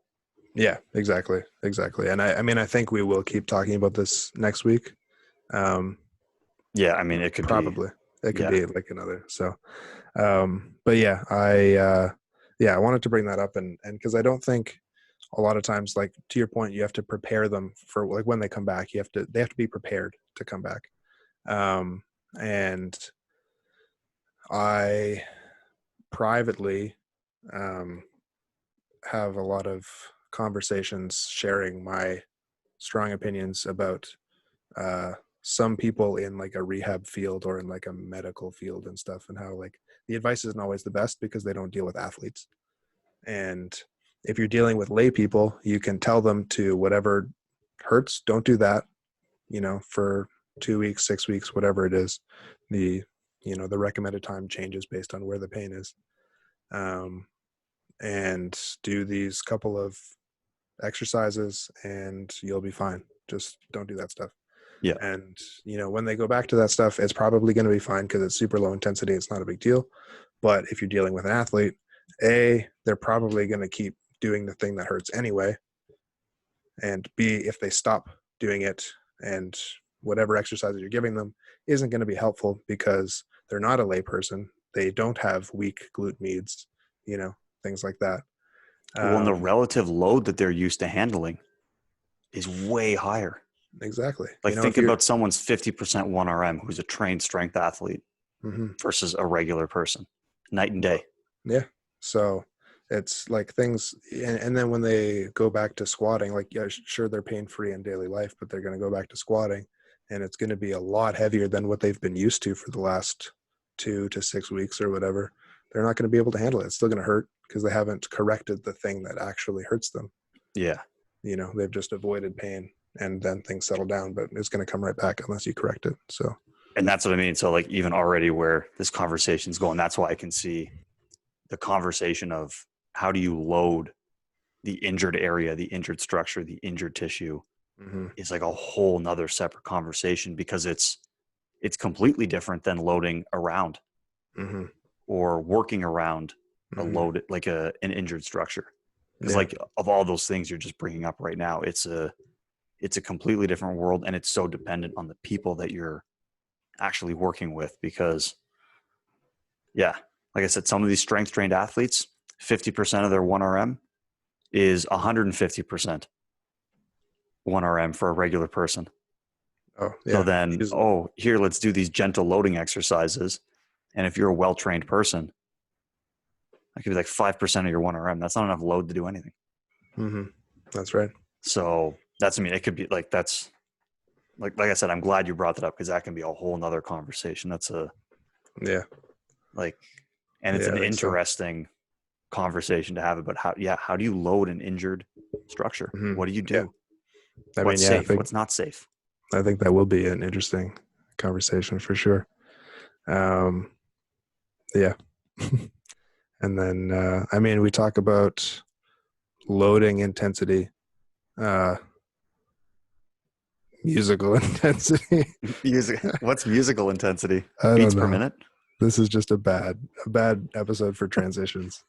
Yeah, exactly. And I mean, I think we will keep talking about this next week. Um, Yeah, I mean, it could be, Probably it could yeah, be like another. So, but yeah, I wanted to bring that up, and because I don't think a lot of times, like to your point, you have to prepare them for like when they come back. They have to be prepared to come back. And I privately um, have a lot of conversations sharing my strong opinions about uh, some people in like a rehab field or in like a medical field and stuff, and how like the advice isn't always the best because they don't deal with athletes. And if you're dealing with lay people, you can tell them to whatever hurts, don't do that, for 2 weeks, 6 weeks, whatever it is. The recommended time changes based on where the pain is. And do these couple of exercises and you'll be fine. Just don't do that stuff. yeah. And, when they go back to that stuff, it's probably going to be fine because it's super low intensity. It's not a big deal. But if you're dealing with an athlete, they're probably going to keep doing the thing that hurts anyway. And B, if they stop doing it and whatever exercises you're giving them isn't going to be helpful because they're not a lay person. They don't have weak glute medius, things like that. Well, and the relative load that they're used to handling is way higher. Exactly. Like, If think you're about someone's 50% 1RM who's a trained strength athlete mm-hmm. versus a regular person. Night and day. Yeah. So it's like things, and then when they go back to squatting, like, yeah, sure, they're pain-free in daily life, but they're going to go back to squatting and it's going to be a lot heavier than what they've been used to for the last 2 to 6 weeks or whatever. They're not going to be able to handle it. It's still going to hurt because they haven't corrected the thing that actually hurts them. Yeah. They've just avoided pain and then things settle down, but it's going to come right back unless you correct it. So, And that's what I mean. So, like, even already where this conversation's going, that's why I can see the conversation of how do you load the injured area, the injured structure, the injured tissue mm-hmm. is like a whole nother separate conversation, because it's completely different than loading around Mm-hmm. or working around a Mm-hmm. load, like an injured structure. Because Yeah. like, of all those things you're just bringing up right now, it's a completely different world, and it's so dependent on the people that you're actually working with. Because yeah, like I said, some of these strength trained athletes, 50% of their 1RM is 150% 1RM for a regular person. Oh, So yeah. then, here, let's do these gentle loading exercises. And if you're a well-trained person, that could be like 5% of your 1RM. That's not enough load to do anything. Mm-hmm. That's right. So that's, I mean, it could be like, that's like I said, I'm glad you brought that up, because that can be a whole nother conversation. That's Yeah. like, and it's Yeah, an I think so. interesting conversation to have about how do you load an injured structure? Mm-hmm. What do you do? Yeah. What's safe? What's not safe? I think that will be an interesting conversation for sure. Yeah. And then, we talk about loading intensity, musical intensity. What's musical intensity? I Beats don't per know. minute? This is just a bad episode for transitions.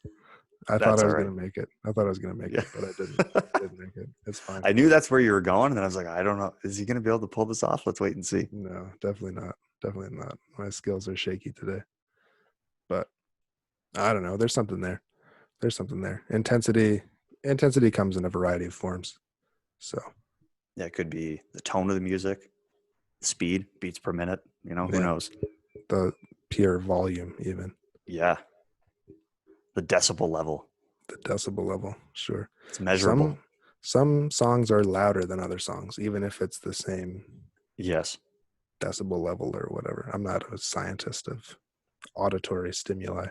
I thought That's I all was right. going to make it. I thought I was going to make Yeah. it, but I didn't. I didn't make it. It's fine. I knew that's where you were going, and then I was like, I don't know. Is he going to be able to pull this off? Let's wait and see. No, definitely not. Definitely not. My skills are shaky today. But I don't know. There's something there. There's something there. Intensity comes in a variety of forms. So Yeah, it could be the tone of the music, speed, beats per minute. Who yeah, knows? the pure volume, even Yeah, the decibel level. the decibel level. Sure. It's measurable. Some songs are louder than other songs, even if it's the same Yes. decibel level or whatever. I'm not a scientist of auditory stimuli.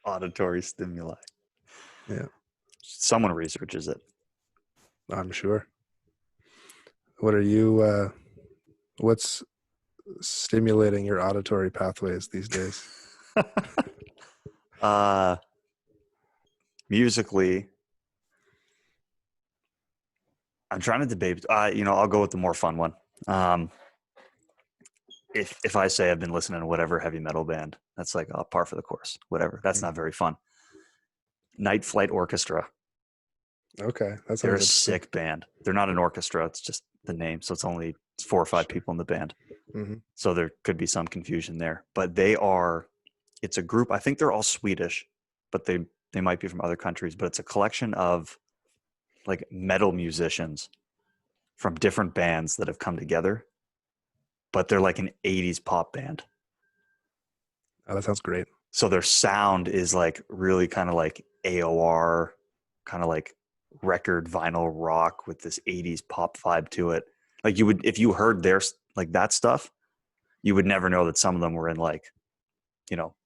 Auditory stimuli. Yeah, Someone researches it. I'm sure. What are you? What's stimulating your auditory pathways these days? uh, musically, I'm trying to debate. I'll go with the more fun one. Um, if I say I've been listening to whatever heavy metal band, that's like a par for the course. Whatever. That's not very fun. Night Flight Orchestra. Okay, that They're sounds a interesting. sick band. They're not an orchestra. It's just the name. So it's only 4 or 5 Sure. people in the band. Hmm. So there could be some confusion there. But it's a group. I think they're all Swedish, but they might be from other countries. But it's a collection of like metal musicians from different bands that have come together. But they're like an 80s pop band. Oh, that sounds great. So their sound is like really kind of like AOR, kind of like record vinyl rock with this 80s pop vibe to it. Like you would, if you heard their like that stuff, you would never know that some of them were in like,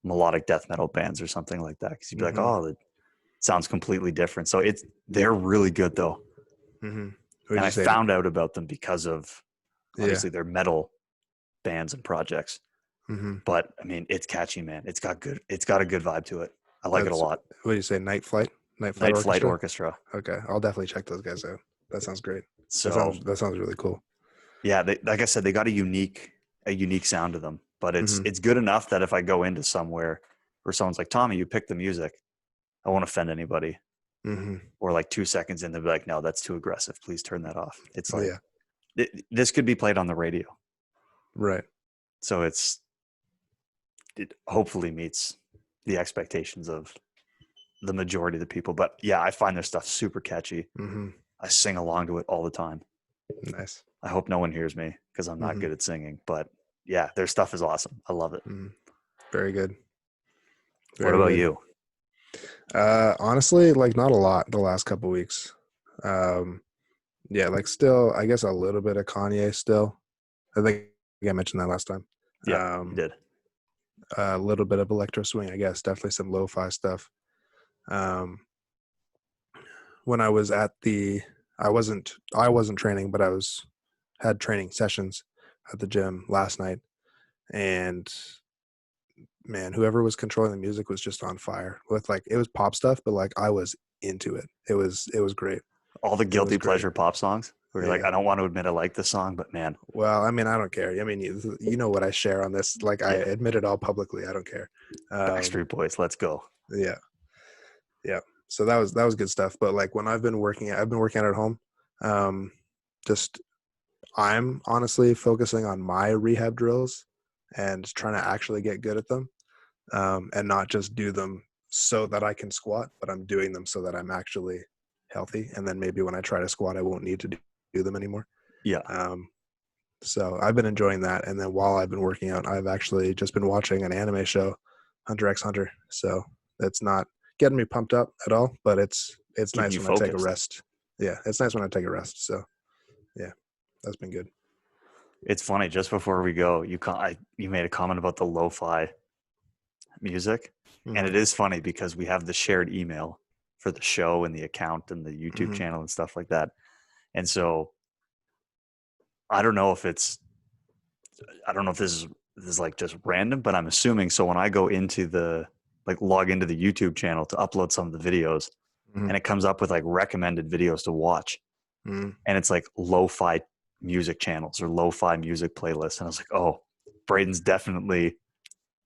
melodic death metal bands or something like that. Cause you'd be like, Hmm. oh, it sounds completely different. So they're really good though. Hmm. Would And you I say? found out about them because of Yeah. obviously their metal bands and projects. Hmm. But I mean, it's catchy, man. It's got a good vibe to it. I like it a That's lot. what do you say? Night Flight Night Flight Orchestra. Orchestra. Okay, I'll definitely check those guys out. That sounds great. So That sounds really cool. yeah, like I said, they got a unique sound to them. But it's Hmm. it's good enough that if I go into somewhere where someone's like, Tommy, you picked the music, I won't offend anybody. Hmm. Or like 2 seconds in, they'll be like, no, that's too aggressive. Please turn that off. It's like Yeah. this could be played on the radio. Right. So it hopefully meets the expectations of the majority of the people. But yeah, I find their stuff super catchy. Hmm. I sing along to it all the time. Nice. I hope no one hears me because I'm not Hmm. good at singing. But yeah, their stuff is awesome. I love it. Hmm. Very good. What Very about good. you? Honestly, like not a lot the last couple weeks. Um, yeah, like still, I guess a little bit of Kanye still. I think I mentioned that last time. Yep, you Um, did. a little bit of electro swing, I guess. Definitely some lo-fi stuff. Um, when I was at I wasn't training, but had training sessions at the gym last night, and man, whoever was controlling the music was just on fire with like it was pop stuff, but like I was into it. It was great. All the It was guilty great. pleasure pop songs where you're like, Yeah. I don't want to admit I like this song, but man, Well, I mean, I don't care. I mean, you know what I share on this. Like I yeah, admit it all publicly. I don't care. Um, Backstreet Boys, let's go. yeah, yeah. So that was good stuff. But like when I've been working out at home. Um, just I'm honestly focusing on my rehab drills and trying to actually get good at them, and not just do them so that I can squat, but I'm doing them so that I'm actually healthy. And then maybe when I try to squat, I won't need to do them anymore. Yeah, Um, so I've been enjoying that. And then while I've been working out, I've actually just been watching an anime show, Hunter x Hunter. So that's not getting me pumped up at all, but it's getting nice you when I take a focused. rest. Yeah, it's nice when I take a rest. So yeah, that's been good. It's funny. Just before we go, you made a comment about the lo-fi music, and Hmm. it is funny because we have the shared email for the show and the account and the YouTube Hmm. channel and stuff like that. And so I don't know if it's I don't know if this is like just random, but I'm assuming so when I go into log into the YouTube channel to upload some of the videos Hmm. and it comes up with like recommended videos to watch Hmm. and it's like lo-fi music channels or lo-fi music playlists and I was like, "Oh, Braden's definitely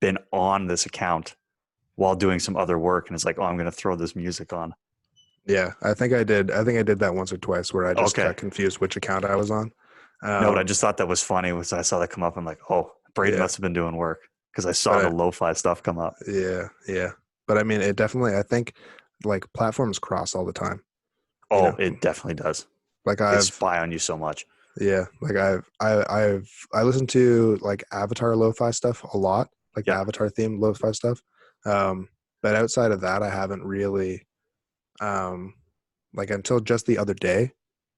been on this account while doing some other work and it's like, "Oh, I'm going to throw this music on." Yeah, I think I did. I think I did that once or twice where I just Okay. got confused which account I was on. No, but I Um, just thought that was funny was I saw that come up. I'm like, "Oh, Braden yeah, must have been doing work." Because I saw the but lo-fi stuff come up. yeah, yeah. But I mean, it definitely. I think like platforms cross all the time. You Oh, know, it definitely does. like They I've spy on you so much. yeah, like I listen to like Avatar lo-fi stuff a lot, like the Yeah. Avatar theme lo-fi stuff. Um, but outside of that, I haven't really um like until just the other day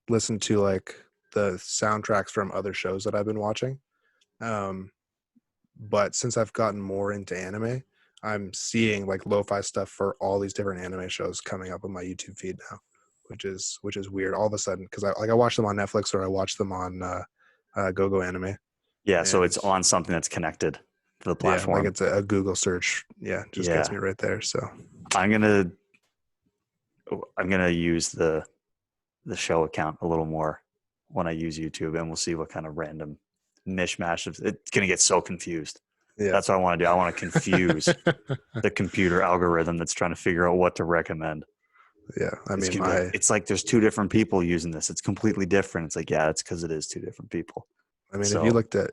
listened to like the soundtracks from other shows that I've been watching. Um, but since I've gotten more into anime, I'm seeing like lo-fi stuff for all these different anime shows coming up on my YouTube feed now, which is weird all of a sudden because I watch them on Netflix or I watch them on GoGo Anime, Yeah. So and it's on something that's connected the Yeah, like platform. it's a Google search. Yeah, just gets Yeah, me right there. So I'm gonna I'm gonna use the show account a little more when I use YouTube, and we'll see what kind of random mishmash of it's gonna get so confused. yeah. That's what I want to do. I want to confuse the computer algorithm that's trying to figure out what to recommend. Yeah, I It's mean, gonna be like, it's like there's two different people using this. It's completely different. It's like, yeah, it's because it is two different people. if you So looked at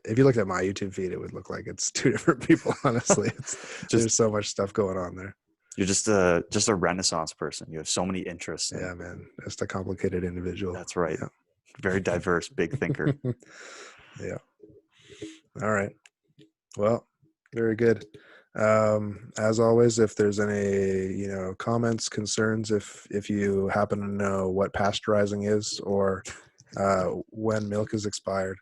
my YouTube feed, it would look like it's two different people. Honestly, just there's so much stuff going on there. you're just a Renaissance person. You have so mall interests, and Yeah, man, just a complicated individual. that's right. Very diverse, big thinker. Yeah, yeah. All right. Well, very good. As always, if there's any comments, concerns, if you happen to know what pasteurizing is or when milk is expired,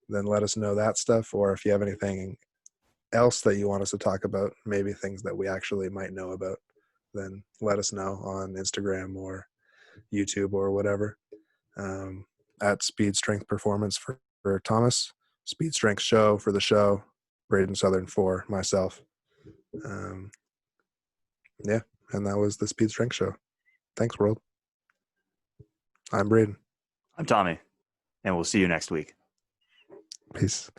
then let us know that stuff. Or if you have anything else that you want us to talk about, maybe things that we actually might know about, then let us know on Instagram or YouTube or whatever. At Speed Strength Performance for Thomas, Speed Strength Show for the show, Braden Southern for myself. Yeah, and that was the Speed Strength Show. Thanks, world. I'm Braden. I'm Tommy, and we'll see you next week. Peace.